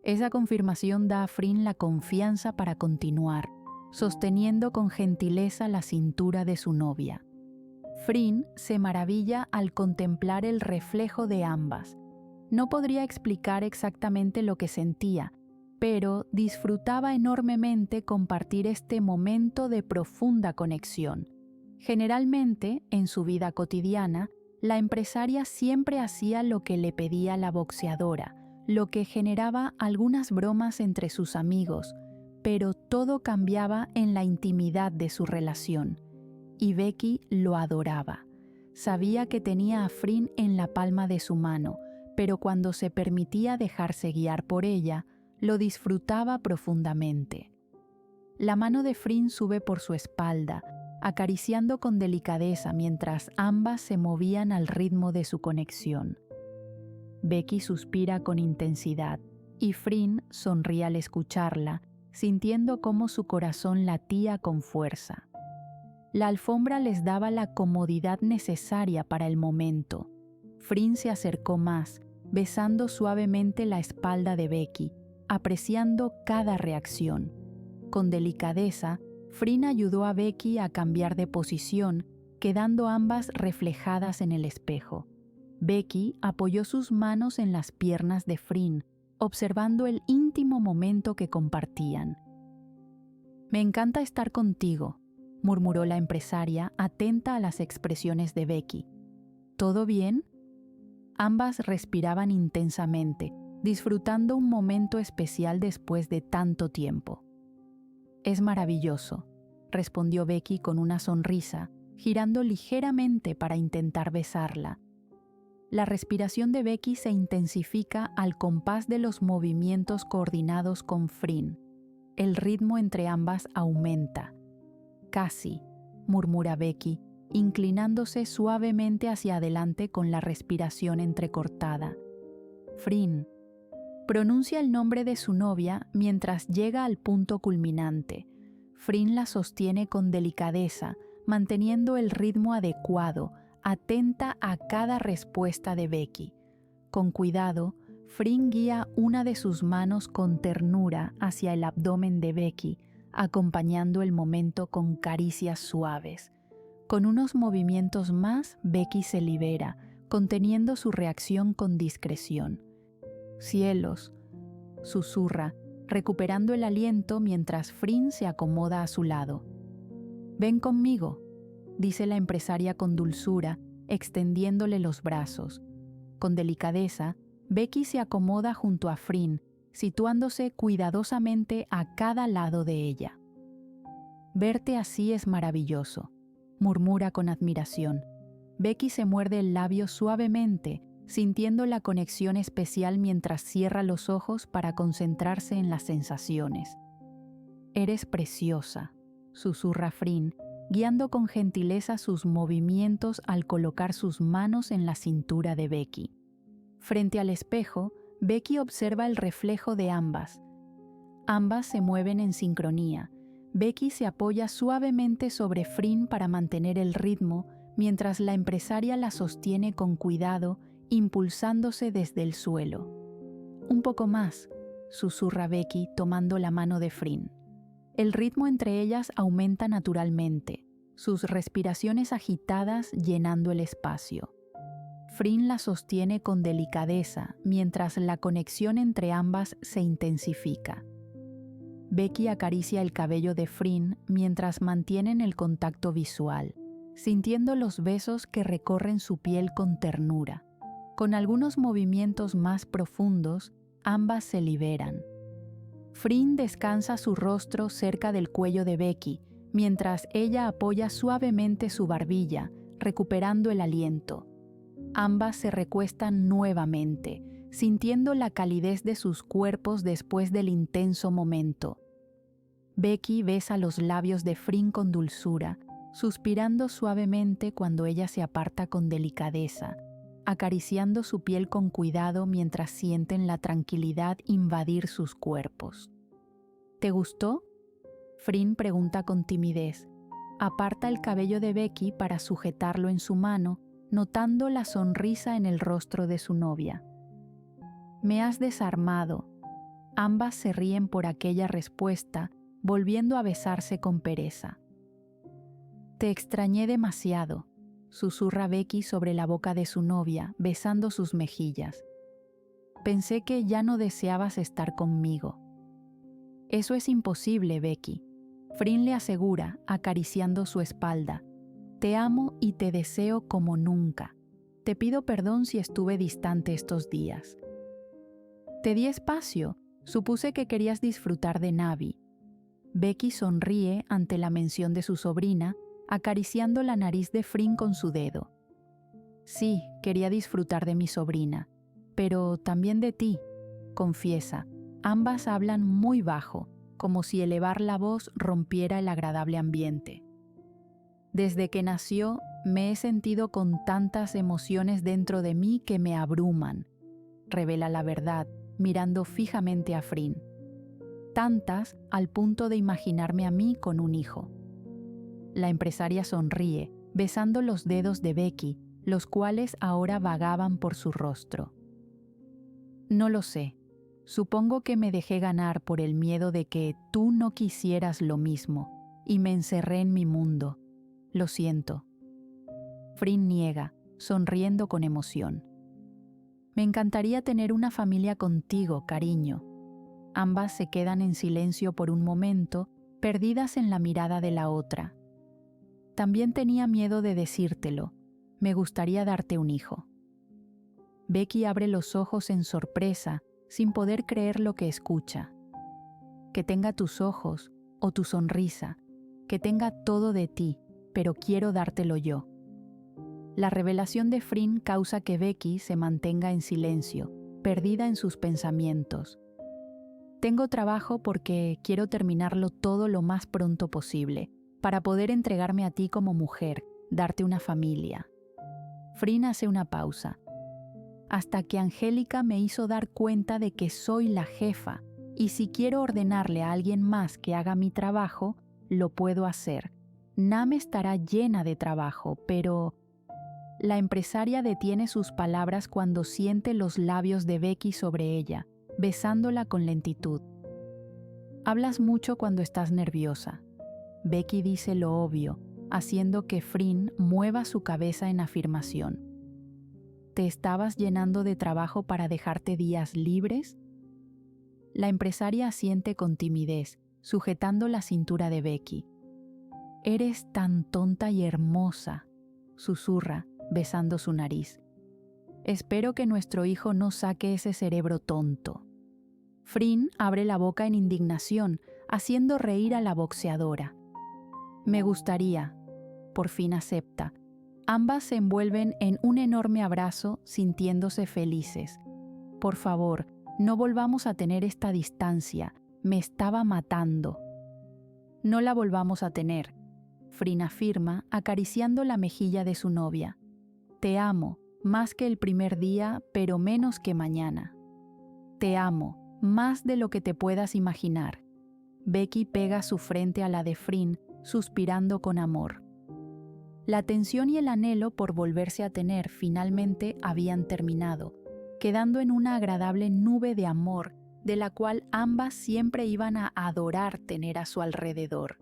Esa confirmación da a Frin la confianza para continuar, sosteniendo con gentileza la cintura de su novia. Frin se maravilla al contemplar el reflejo de ambas. No podría explicar exactamente lo que sentía, pero disfrutaba enormemente compartir este momento de profunda conexión. Generalmente, en su vida cotidiana, la empresaria siempre hacía lo que le pedía la boxeadora, lo que generaba algunas bromas entre sus amigos, pero todo cambiaba en la intimidad de su relación. Y Becky lo adoraba. Sabía que tenía a Frin en la palma de su mano, pero cuando se permitía dejarse guiar por ella, lo disfrutaba profundamente. La mano de Frin sube por su espalda, acariciando con delicadeza mientras ambas se movían al ritmo de su conexión. Becky suspira con intensidad y Frin sonríe al escucharla, sintiendo cómo su corazón latía con fuerza. La alfombra les daba la comodidad necesaria para el momento. Frin se acercó más, besando suavemente la espalda de Becky, apreciando cada reacción. Con delicadeza, Frin ayudó a Becky a cambiar de posición, quedando ambas reflejadas en el espejo. Becky apoyó sus manos en las piernas de Frin, observando el íntimo momento que compartían. «Me encanta estar contigo», murmuró la empresaria, atenta a las expresiones de Becky. «¿Todo bien?» Ambas respiraban intensamente, disfrutando un momento especial después de tanto tiempo. «Es maravilloso», respondió Becky con una sonrisa, girando ligeramente para intentar besarla. La respiración de Becky se intensifica al compás de los movimientos coordinados con Frin. El ritmo entre ambas aumenta. «Casi», murmura Becky, inclinándose suavemente hacia adelante con la respiración entrecortada. «Frin», pronuncia el nombre de su novia mientras llega al punto culminante. Frin la sostiene con delicadeza, manteniendo el ritmo adecuado, atenta a cada respuesta de Becky. Con cuidado, Frin guía una de sus manos con ternura hacia el abdomen de Becky, acompañando el momento con caricias suaves. Con unos movimientos más, Becky se libera, conteniendo su reacción con discreción. «Cielos», susurra, recuperando el aliento mientras Frin se acomoda a su lado. «Ven conmigo», dice la empresaria con dulzura, extendiéndole los brazos. Con delicadeza, Becky se acomoda junto a Frin, situándose cuidadosamente a cada lado de ella. «Verte así es maravilloso», murmura con admiración. Becky se muerde el labio suavemente, sintiendo la conexión especial mientras cierra los ojos para concentrarse en las sensaciones. «Eres preciosa», susurra Frin, guiando con gentileza sus movimientos al colocar sus manos en la cintura de Becky. Frente al espejo, Becky observa el reflejo de ambas. Ambas se mueven en sincronía. Becky se apoya suavemente sobre Frin para mantener el ritmo, mientras la empresaria la sostiene con cuidado, impulsándose desde el suelo. «Un poco más», susurra Becky tomando la mano de Frin. El ritmo entre ellas aumenta naturalmente, sus respiraciones agitadas llenando el espacio. Frin la sostiene con delicadeza mientras la conexión entre ambas se intensifica. Becky acaricia el cabello de Frin mientras mantienen el contacto visual, sintiendo los besos que recorren su piel con ternura. Con algunos movimientos más profundos, ambas se liberan. Frin descansa su rostro cerca del cuello de Becky, mientras ella apoya suavemente su barbilla, recuperando el aliento. Ambas se recuestan nuevamente, sintiendo la calidez de sus cuerpos después del intenso momento. Becky besa los labios de Frin con dulzura, suspirando suavemente cuando ella se aparta con delicadeza, acariciando su piel con cuidado mientras sienten la tranquilidad invadir sus cuerpos. ¿Te gustó?, Frin pregunta con timidez. Aparta el cabello de Becky para sujetarlo en su mano, notando la sonrisa en el rostro de su novia. «Me has desarmado». Ambas se ríen por aquella respuesta, volviendo a besarse con pereza. «Te extrañé demasiado», susurra Becky sobre la boca de su novia, besando sus mejillas. «Pensé que ya no deseabas estar conmigo». «Eso es imposible, Becky», Frin le asegura, acariciando su espalda. «Te amo y te deseo como nunca. Te pido perdón si estuve distante estos días». «Te di espacio. Supuse que querías disfrutar de Navi». Becky sonríe ante la mención de su sobrina, acariciando la nariz de Frin con su dedo. «Sí, quería disfrutar de mi sobrina, pero también de ti», confiesa. Ambas hablan muy bajo, como si elevar la voz rompiera el agradable ambiente. «Desde que nació, me he sentido con tantas emociones dentro de mí que me abruman», revela la verdad, mirando fijamente a Frin. «Tantas al punto de imaginarme a mí con un hijo». La empresaria sonríe, besando los dedos de Becky, los cuales ahora vagaban por su rostro. «No lo sé. Supongo que me dejé ganar por el miedo de que tú no quisieras lo mismo, y me encerré en mi mundo. Lo siento». Frin niega, sonriendo con emoción. «Me encantaría tener una familia contigo, cariño». Ambas se quedan en silencio por un momento, perdidas en la mirada de la otra. «También tenía miedo de decírtelo. Me gustaría darte un hijo». Becky abre los ojos en sorpresa, sin poder creer lo que escucha. «Que tenga tus ojos o tu sonrisa, que tenga todo de ti, pero quiero dártelo yo». La revelación de Frin causa que Becky se mantenga en silencio, perdida en sus pensamientos. «Tengo trabajo porque quiero terminarlo todo lo más pronto posible, para poder entregarme a ti como mujer, darte una familia». Frin hace una pausa. «Hasta que Angélica me hizo dar cuenta de que soy la jefa, y si quiero ordenarle a alguien más que haga mi trabajo, lo puedo hacer. Nam estará llena de trabajo, pero...» La empresaria detiene sus palabras cuando siente los labios de Becky sobre ella, besándola con lentitud. «Hablas mucho cuando estás nerviosa». Becky dice lo obvio, haciendo que Frin mueva su cabeza en afirmación. «¿Te estabas llenando de trabajo para dejarte días libres?». La empresaria asiente con timidez, sujetando la cintura de Becky. «Eres tan tonta y hermosa», susurra, besando su nariz. «Espero que nuestro hijo no saque ese cerebro tonto». Frin abre la boca en indignación, haciendo reír a la boxeadora. «Me gustaría», por fin acepta. Ambas se envuelven en un enorme abrazo, sintiéndose felices. «Por favor, no volvamos a tener esta distancia. Me estaba matando». «No la volvamos a tener», Frin afirma, acariciando la mejilla de su novia. «Te amo, más que el primer día, pero menos que mañana». Te amo, más de lo que te puedas imaginar. Becky pega su frente a la de Frin, suspirando con amor. La tensión y el anhelo por volverse a tener finalmente habían terminado, quedando en una agradable nube de amor de la cual ambas siempre iban a adorar tener a su alrededor.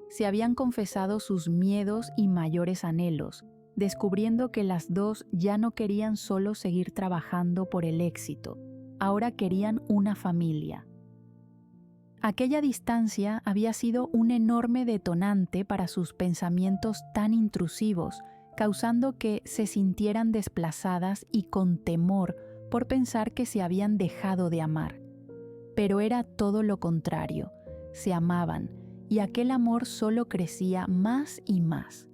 Se habían confesado sus miedos y mayores anhelos, descubriendo que las dos ya no querían solo seguir trabajando por el éxito, ahora querían una familia. Aquella distancia había sido un enorme detonante para sus pensamientos tan intrusivos, causando que se sintieran desplazadas y con temor por pensar que se habían dejado de amar. Pero era todo lo contrario, se amaban, y aquel amor solo crecía más y más.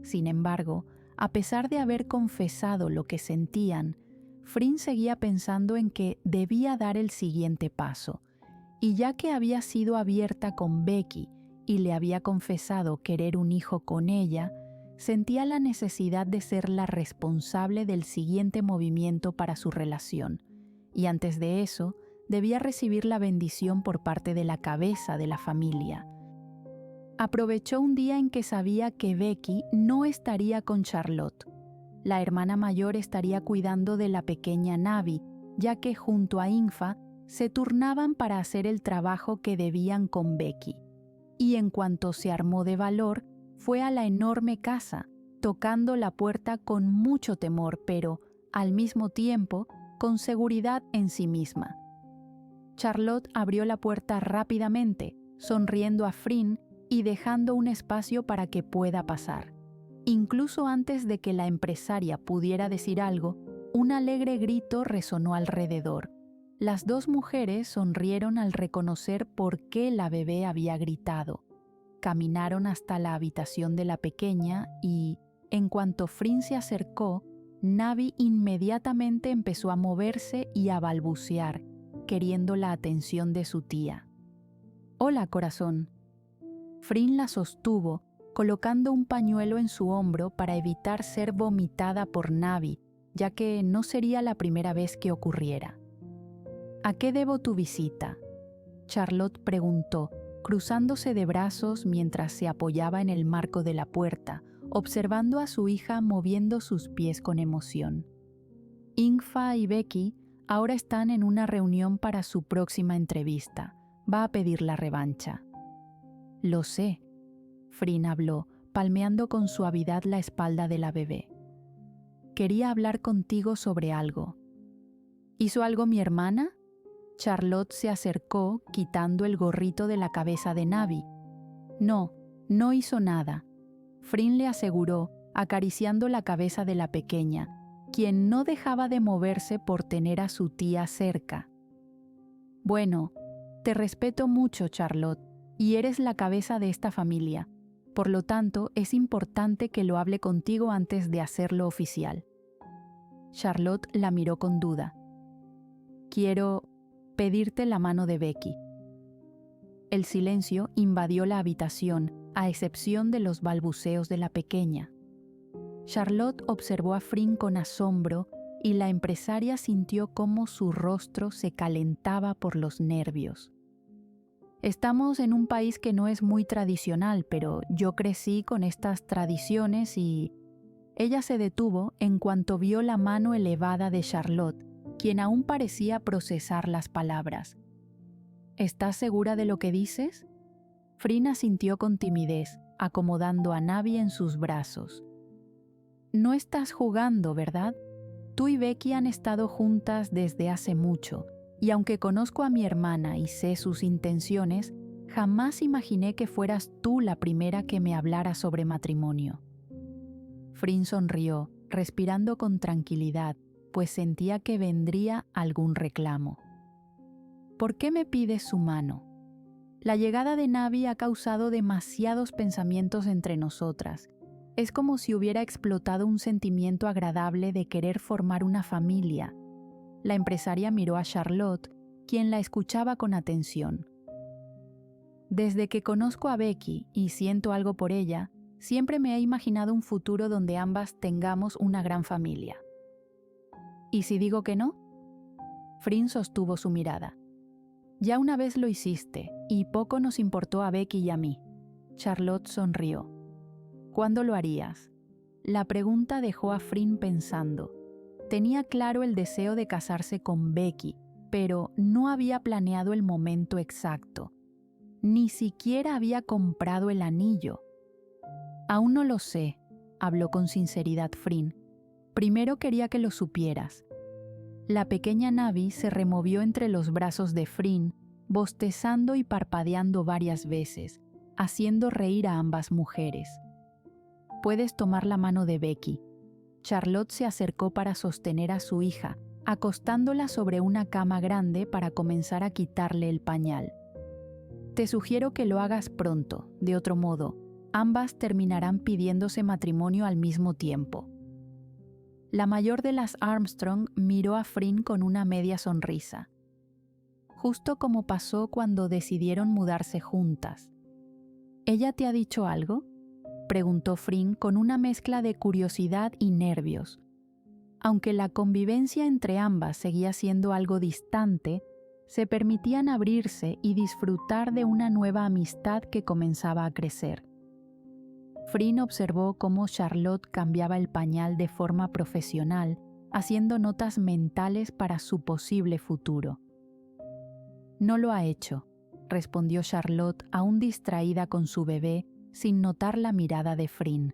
Sin embargo, a pesar de haber confesado lo que sentían, Frin seguía pensando en que debía dar el siguiente paso, y ya que había sido abierta con Becky y le había confesado querer un hijo con ella, sentía la necesidad de ser la responsable del siguiente movimiento para su relación, y antes de eso, debía recibir la bendición por parte de la cabeza de la familia. Aprovechó un día en que sabía que Becky no estaría con Charlotte. La hermana mayor estaría cuidando de la pequeña Navi, ya que junto a Infa se turnaban para hacer el trabajo que debían con Becky. Y en cuanto se armó de valor, fue a la enorme casa, tocando la puerta con mucho temor, pero, al mismo tiempo, con seguridad en sí misma. Charlotte abrió la puerta rápidamente, sonriendo a Frin y dejando un espacio para que pueda pasar. Incluso antes de que la empresaria pudiera decir algo, un alegre grito resonó alrededor. Las dos mujeres sonrieron al reconocer por qué la bebé había gritado. Caminaron hasta la habitación de la pequeña y, en cuanto Frin se acercó, Navi inmediatamente empezó a moverse y a balbucear, queriendo la atención de su tía. «Hola, corazón». Frin la sostuvo, colocando un pañuelo en su hombro para evitar ser vomitada por Navi, ya que no sería la primera vez que ocurriera. «¿A qué debo tu visita?», Charlotte preguntó, cruzándose de brazos mientras se apoyaba en el marco de la puerta, observando a su hija moviendo sus pies con emoción. Infa y Becky ahora están en una reunión para su próxima entrevista. Va a pedir la revancha. «Lo sé», Frin habló, palmeando con suavidad la espalda de la bebé. «Quería hablar contigo sobre algo». «¿Hizo algo mi hermana?», Charlotte se acercó, quitando el gorrito de la cabeza de Navi. «No, no hizo nada», Frin le aseguró, acariciando la cabeza de la pequeña, quien no dejaba de moverse por tener a su tía cerca. «Bueno, te respeto mucho, Charlotte, y eres la cabeza de esta familia. Por lo tanto, es importante que lo hable contigo antes de hacerlo oficial». Charlotte la miró con duda. «Quiero pedirte la mano de Becky». El silencio invadió la habitación, a excepción de los balbuceos de la pequeña. Charlotte observó a Frin con asombro y la empresaria sintió cómo su rostro se calentaba por los nervios. «Estamos en un país que no es muy tradicional, pero yo crecí con estas tradiciones y...» Ella se detuvo en cuanto vio la mano elevada de Charlotte, quien aún parecía procesar las palabras. «¿Estás segura de lo que dices?», Frin asintió con timidez, acomodando a Navi en sus brazos. «No estás jugando, ¿verdad? Tú y Becky han estado juntas desde hace mucho, y aunque conozco a mi hermana y sé sus intenciones, jamás imaginé que fueras tú la primera que me hablara sobre matrimonio». Frin sonrió, respirando con tranquilidad, pues sentía que vendría algún reclamo. «¿Por qué me pides su mano? La llegada de Navi ha causado demasiados pensamientos entre nosotras. Es como si hubiera explotado un sentimiento agradable de querer formar una familia». La empresaria miró a Charlotte, quien la escuchaba con atención. «Desde que conozco a Becky y siento algo por ella, siempre me he imaginado un futuro donde ambas tengamos una gran familia». «¿Y si digo que no?». Fryn sostuvo su mirada. Ya una vez lo hiciste, y poco nos importó a Becky y a mí. Charlotte sonrió. ¿Cuándo lo harías? La pregunta dejó a Fryn pensando. Tenía claro el deseo de casarse con Becky, pero no había planeado el momento exacto. Ni siquiera había comprado el anillo. Aún no lo sé, habló con sinceridad Fryn. Primero quería que lo supieras. La pequeña Navi se removió entre los brazos de Fryn, bostezando y parpadeando varias veces, haciendo reír a ambas mujeres. Puedes tomar la mano de Becky. Charlotte se acercó para sostener a su hija, acostándola sobre una cama grande para comenzar a quitarle el pañal. Te sugiero que lo hagas pronto, de otro modo, ambas terminarán pidiéndose matrimonio al mismo tiempo. La mayor de las Armstrong miró a Fryn con una media sonrisa. Justo como pasó cuando decidieron mudarse juntas. ¿Ella te ha dicho algo?, preguntó Fryn con una mezcla de curiosidad y nervios. Aunque la convivencia entre ambas seguía siendo algo distante, se permitían abrirse y disfrutar de una nueva amistad que comenzaba a crecer. Fryn observó cómo Charlotte cambiaba el pañal de forma profesional, haciendo notas mentales para su posible futuro. No lo ha hecho, respondió Charlotte, aún distraída con su bebé, sin notar la mirada de Fryn.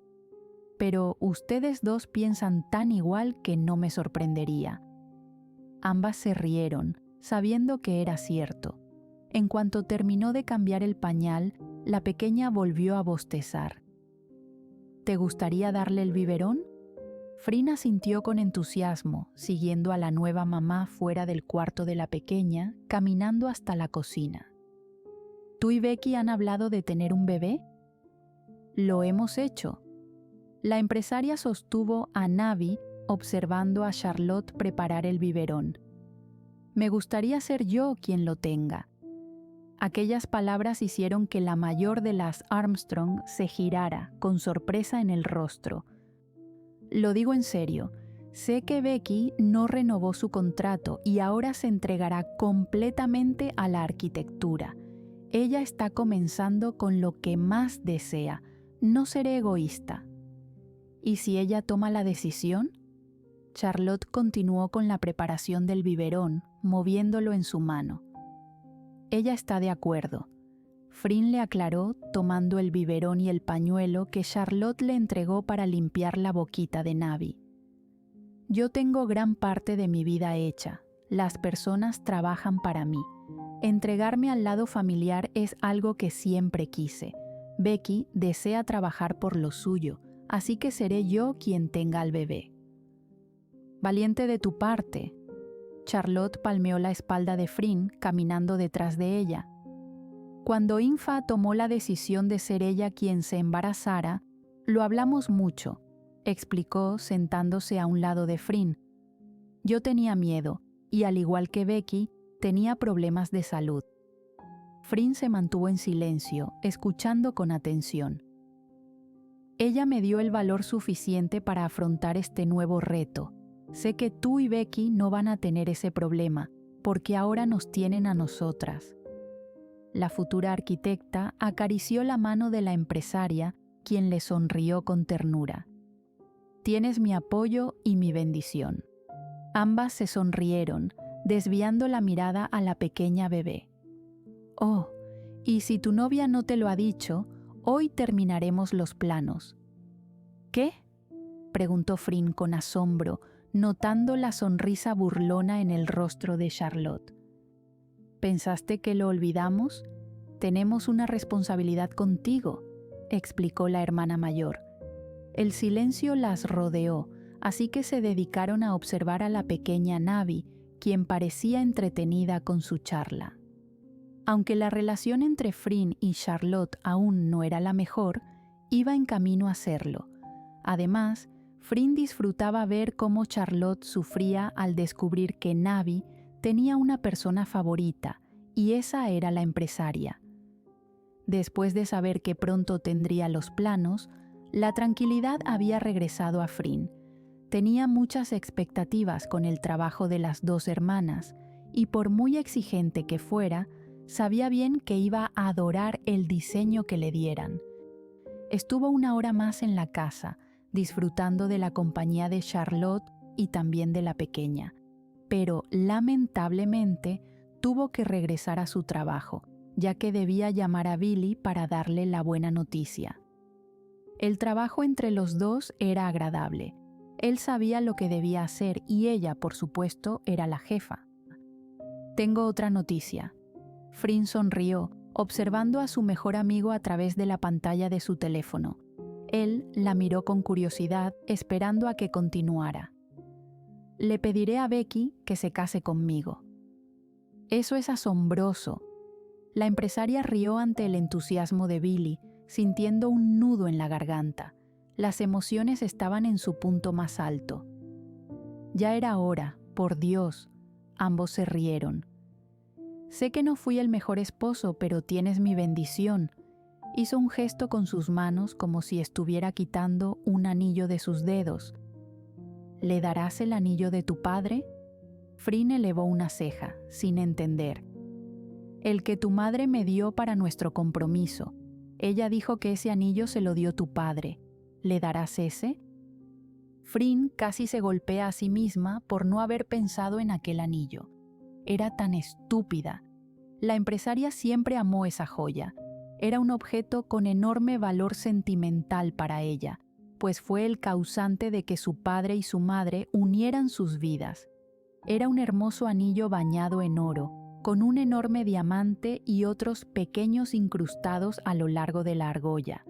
Pero ustedes dos piensan tan igual que no me sorprendería. Ambas se rieron, sabiendo que era cierto. En cuanto terminó de cambiar el pañal, la pequeña volvió a bostezar. ¿Te gustaría darle el biberón? Fryn asintió con entusiasmo, siguiendo a la nueva mamá fuera del cuarto de la pequeña, caminando hasta la cocina. ¿Tú y Becky han hablado de tener un bebé? Lo hemos hecho. La empresaria sostuvo a Navi observando a Charlotte preparar el biberón. Me gustaría ser yo quien lo tenga. Aquellas palabras hicieron que la mayor de las Armstrong se girara, con sorpresa en el rostro. Lo digo en serio, sé que Becky no renovó su contrato y ahora se entregará completamente a la arquitectura. Ella está comenzando con lo que más desea. No seré egoísta. ¿Y si ella toma la decisión? Charlotte continuó con la preparación del biberón, moviéndolo en su mano. Ella está de acuerdo. Fryn le aclaró, tomando el biberón y el pañuelo que Charlotte le entregó para limpiar la boquita de Navi. Yo tengo gran parte de mi vida hecha. Las personas trabajan para mí. Entregarme al lado familiar es algo que siempre quise. Becky desea trabajar por lo suyo, así que seré yo quien tenga al bebé. Valiente de tu parte. Charlotte palmeó la espalda de Fryn, caminando detrás de ella. Cuando Infa tomó la decisión de ser ella quien se embarazara, lo hablamos mucho, explicó sentándose a un lado de Fryn. Yo tenía miedo, y al igual que Becky, tenía problemas de salud. Fryn se mantuvo en silencio, escuchando con atención. Ella me dio el valor suficiente para afrontar este nuevo reto. Sé que tú y Becky no van a tener ese problema, porque ahora nos tienen a nosotras. La futura arquitecta acarició la mano de la empresaria, quien le sonrió con ternura. Tienes mi apoyo y mi bendición. Ambas se sonrieron, desviando la mirada a la pequeña bebé. Oh, y si tu novia no te lo ha dicho, hoy terminaremos los planos. ¿Qué?, preguntó Fryn con asombro, notando la sonrisa burlona en el rostro de Charlotte. ¿Pensaste que lo olvidamos? Tenemos una responsabilidad contigo, explicó la hermana mayor. El silencio las rodeó, así que se dedicaron a observar a la pequeña Navi, quien parecía entretenida con su charla. Aunque la relación entre Fryn y Charlotte aún no era la mejor, iba en camino a serlo. Además, Fryn disfrutaba ver cómo Charlotte sufría al descubrir que Navi tenía una persona favorita, y esa era la empresaria. Después de saber que pronto tendría los planos, la tranquilidad había regresado a Fryn. Tenía muchas expectativas con el trabajo de las dos hermanas, y por muy exigente que fuera, sabía bien que iba a adorar el diseño que le dieran. Estuvo 1 hora más en la casa, disfrutando de la compañía de Charlotte y también de la pequeña, pero lamentablemente tuvo que regresar a su trabajo, ya que debía llamar a Billy para darle la buena noticia. El trabajo entre los dos era agradable. Él sabía lo que debía hacer y ella, por supuesto, era la jefa. «Tengo otra noticia». Flynn sonrió, observando a su mejor amigo a través de la pantalla de su teléfono. Él la miró con curiosidad, esperando a que continuara. «Le pediré a Becky que se case conmigo». «Eso es asombroso». La empresaria rió ante el entusiasmo de Billy, sintiendo un nudo en la garganta. Las emociones estaban en su punto más alto. «Ya era hora, por Dios». Ambos se rieron. «Sé que no fui el mejor esposo, pero tienes mi bendición». Hizo un gesto con sus manos como si estuviera quitando un anillo de sus dedos. «¿Le darás el anillo de tu padre?» Flynn elevó una ceja, sin entender. «El que tu madre me dio para nuestro compromiso. Ella dijo que ese anillo se lo dio tu padre. ¿Le darás ese?» Flynn casi se golpea a sí misma por no haber pensado en aquel anillo. Era tan estúpida. La empresaria siempre amó esa joya. Era un objeto con enorme valor sentimental para ella, pues fue el causante de que su padre y su madre unieran sus vidas. Era un hermoso anillo bañado en oro, con un enorme diamante y otros pequeños incrustados a lo largo de la argolla.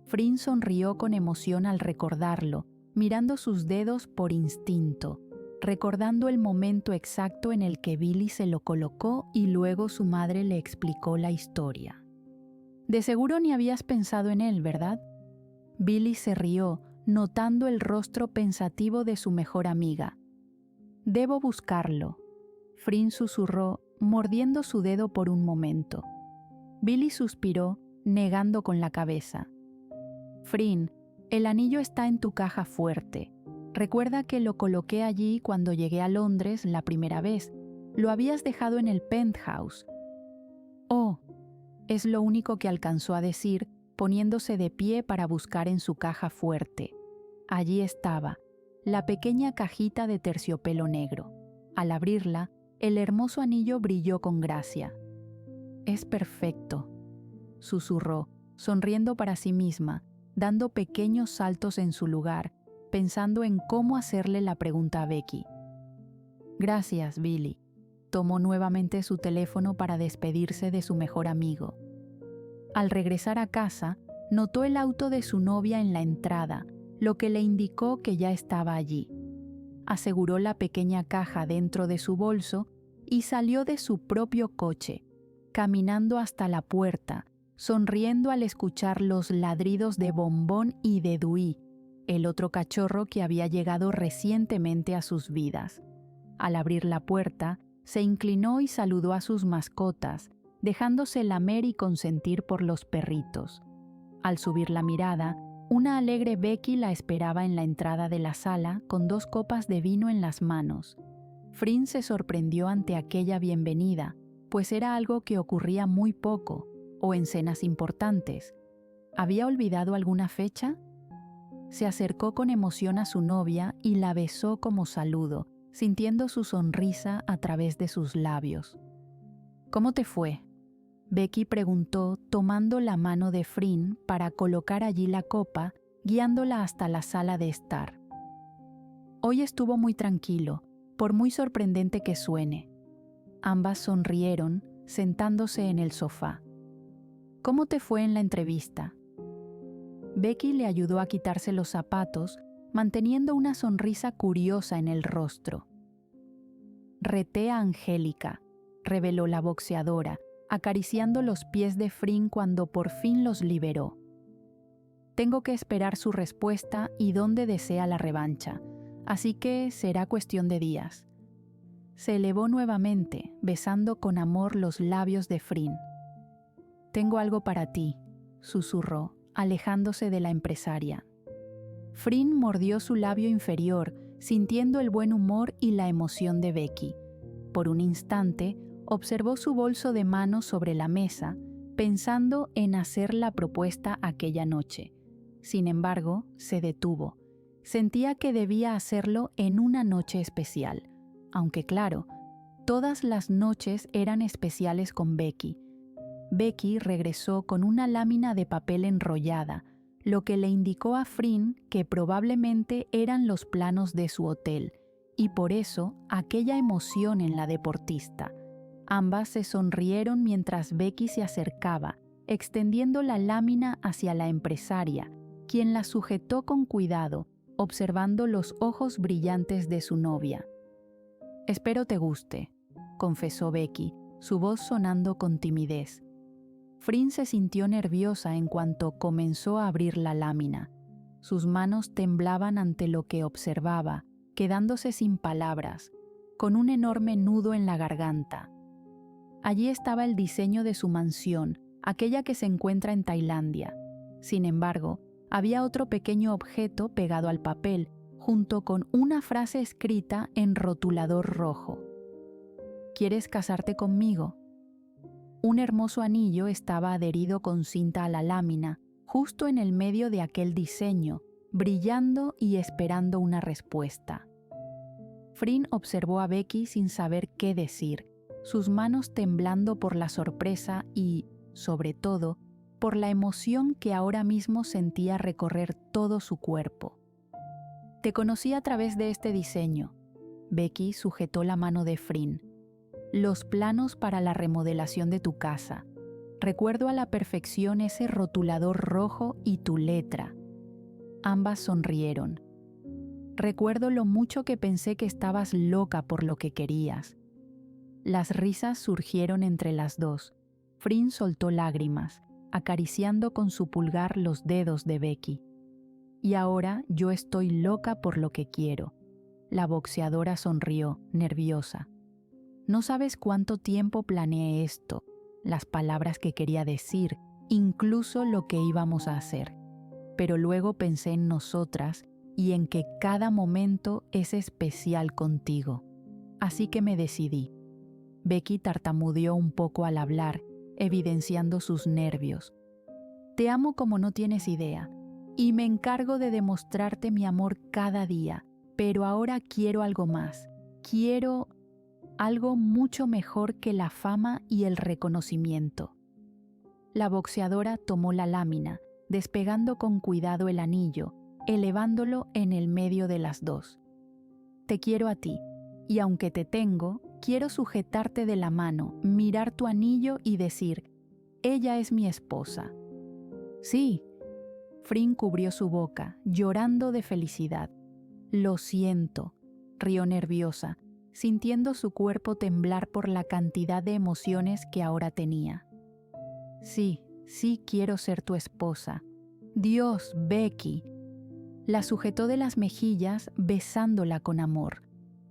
Flynn sonrió con emoción al recordarlo, mirando sus dedos por instinto, recordando el momento exacto en el que Billy se lo colocó y luego su madre le explicó la historia. «De seguro ni habías pensado en él, ¿verdad?» Billy se rió, notando el rostro pensativo de su mejor amiga. «Debo buscarlo», Flynn susurró, mordiendo su dedo por un momento. Billy suspiró, negando con la cabeza. «Flynn, el anillo está en tu caja fuerte. Recuerda que lo coloqué allí cuando llegué a Londres la primera vez. Lo habías dejado en el penthouse». «Oh», es lo único que alcanzó a decir, poniéndose de pie para buscar en su caja fuerte. Allí estaba, la pequeña cajita de terciopelo negro. Al abrirla, el hermoso anillo brilló con gracia. «Es perfecto», susurró, sonriendo para sí misma, dando pequeños saltos en su lugar, pensando en cómo hacerle la pregunta a Becky. «Gracias, Billy». Tomó nuevamente su teléfono para despedirse de su mejor amigo. Al regresar a casa, notó el auto de su novia en la entrada, lo que le indicó que ya estaba allí. Aseguró la pequeña caja dentro de su bolso y salió de su propio coche, caminando hasta la puerta, sonriendo al escuchar los ladridos de Bombón y de Dewey, el otro cachorro que había llegado recientemente a sus vidas. Al abrir la puerta, se inclinó y saludó a sus mascotas, dejándose lamer y consentir por los perritos. Al subir la mirada, una alegre Becky la esperaba en la entrada de la sala con 2 copas de vino en las manos. Flynn se sorprendió ante aquella bienvenida, pues era algo que ocurría muy poco, o en cenas importantes. ¿Había olvidado alguna fecha? Se acercó con emoción a su novia y la besó como saludo, sintiendo su sonrisa a través de sus labios. «¿Cómo te fue?», Becky preguntó, tomando la mano de Flynn para colocar allí la copa, guiándola hasta la sala de estar. «Hoy estuvo muy tranquilo, por muy sorprendente que suene». Ambas sonrieron, sentándose en el sofá. «¿Cómo te fue en la entrevista?». Becky le ayudó a quitarse los zapatos, manteniendo una sonrisa curiosa en el rostro. «Reté a Angélica», reveló la boxeadora, acariciando los pies de Flynn cuando por fin los liberó. «Tengo que esperar su respuesta y dónde desea la revancha, así que será cuestión de días». Se elevó nuevamente, besando con amor los labios de Flynn. «Tengo algo para ti», susurró, alejándose de la empresaria. Flynn mordió su labio inferior, sintiendo el buen humor y la emoción de Becky. Por un instante, observó su bolso de mano sobre la mesa, pensando en hacer la propuesta aquella noche. Sin embargo, se detuvo. Sentía que debía hacerlo en una noche especial, aunque claro, todas las noches eran especiales con Becky. Becky regresó con una lámina de papel enrollada, lo que le indicó a Frin que probablemente eran los planos de su hotel, y por eso aquella emoción en la deportista. Ambas se sonrieron mientras Becky se acercaba, extendiendo la lámina hacia la empresaria, quien la sujetó con cuidado, observando los ojos brillantes de su novia. «Espero te guste», confesó Becky, su voz sonando con timidez. Frin se sintió nerviosa en cuanto comenzó a abrir la lámina. Sus manos temblaban ante lo que observaba, quedándose sin palabras, con un enorme nudo en la garganta. Allí estaba el diseño de su mansión, aquella que se encuentra en Tailandia. Sin embargo, había otro pequeño objeto pegado al papel, junto con una frase escrita en rotulador rojo. «¿Quieres casarte conmigo?». Un hermoso anillo estaba adherido con cinta a la lámina, justo en el medio de aquel diseño, brillando y esperando una respuesta. Frin observó a Becky sin saber qué decir, sus manos temblando por la sorpresa y, sobre todo, por la emoción que ahora mismo sentía recorrer todo su cuerpo. «Te conocí a través de este diseño». Becky sujetó la mano de Frin. «Los planos para la remodelación de tu casa. Recuerdo a la perfección ese rotulador rojo y tu letra». Ambas sonrieron. «Recuerdo lo mucho que pensé que estabas loca por lo que querías». Las risas surgieron entre las dos. Frin soltó lágrimas, acariciando con su pulgar los dedos de Becky. «Y ahora yo estoy loca por lo que quiero». La boxeadora sonrió, nerviosa. «No sabes cuánto tiempo planeé esto, las palabras que quería decir, incluso lo que íbamos a hacer. Pero luego pensé en nosotras y en que cada momento es especial contigo. Así que me decidí». Becky tartamudeó un poco al hablar, evidenciando sus nervios. «Te amo como no tienes idea, y me encargo de demostrarte mi amor cada día, pero ahora quiero algo más. Quiero algo mucho mejor que la fama y el reconocimiento». La boxeadora tomó la lámina, despegando con cuidado el anillo, elevándolo en el medio de las dos. «Te quiero a ti, y aunque te tengo, quiero sujetarte de la mano, mirar tu anillo y decir, ella es mi esposa». «Sí». Frin cubrió su boca, llorando de felicidad. «Lo siento», rió nerviosa, sintiendo su cuerpo temblar por la cantidad de emociones que ahora tenía. «Sí, sí quiero ser tu esposa». «Dios, Becky». La sujetó de las mejillas, besándola con amor.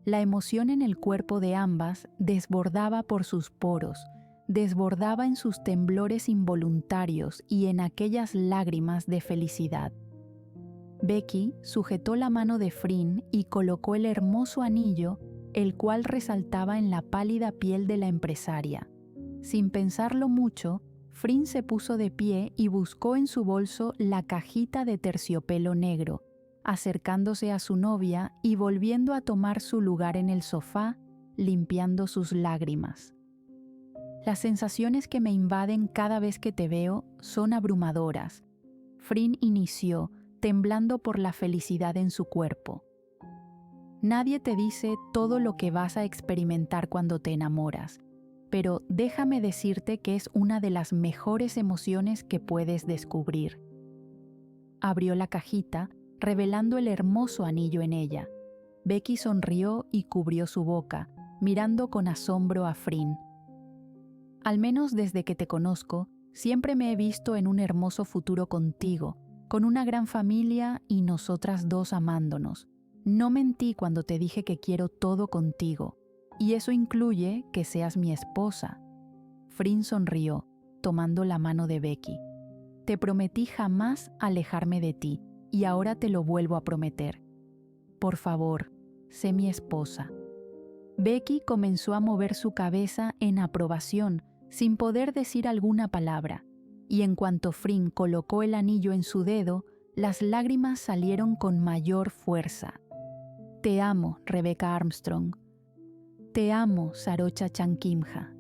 La emoción en el cuerpo de ambas desbordaba por sus poros, desbordaba en sus temblores involuntarios y en aquellas lágrimas de felicidad. Becky sujetó la mano de Frin y colocó el hermoso anillo, el cual resaltaba en la pálida piel de la empresaria. Sin pensarlo mucho, Frin se puso de pie y buscó en su bolso la cajita de terciopelo negro, acercándose a su novia y volviendo a tomar su lugar en el sofá, limpiando sus lágrimas. «Las sensaciones que me invaden cada vez que te veo son abrumadoras», Frin inició, temblando por la felicidad en su cuerpo. «Nadie te dice todo lo que vas a experimentar cuando te enamoras, pero déjame decirte que es una de las mejores emociones que puedes descubrir». Abrió la cajita, revelando el hermoso anillo en ella. Becky sonrió y cubrió su boca, mirando con asombro a Frin. «Al menos desde que te conozco, siempre me he visto en un hermoso futuro contigo, con una gran familia y nosotras dos amándonos. No mentí cuando te dije que quiero todo contigo, y eso incluye que seas mi esposa». Frin sonrió, tomando la mano de Becky. «Te prometí jamás alejarme de ti, y ahora te lo vuelvo a prometer. Por favor, sé mi esposa». Becky comenzó a mover su cabeza en aprobación, sin poder decir alguna palabra, y en cuanto Fryn colocó el anillo en su dedo, las lágrimas salieron con mayor fuerza. «Te amo, Rebecca Armstrong. Te amo, Sarocha Chankimja».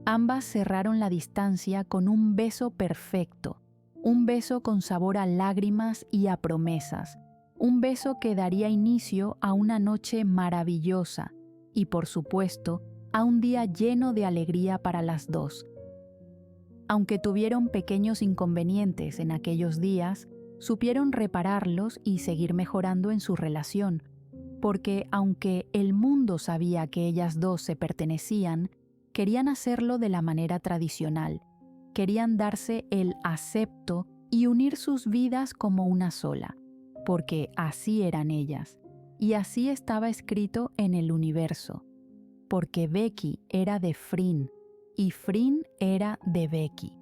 Ambas cerraron la distancia con un beso perfecto, un beso con sabor a lágrimas y a promesas, un beso que daría inicio a una noche maravillosa y, por supuesto, a un día lleno de alegría para las dos. Aunque tuvieron pequeños inconvenientes en aquellos días, supieron repararlos y seguir mejorando en su relación, porque aunque el mundo sabía que ellas dos se pertenecían, querían hacerlo de la manera tradicional. Querían darse el acepto y unir sus vidas como una sola, porque así eran ellas, y así estaba escrito en el universo, porque Becky era de Fryn y Fryn era de Becky.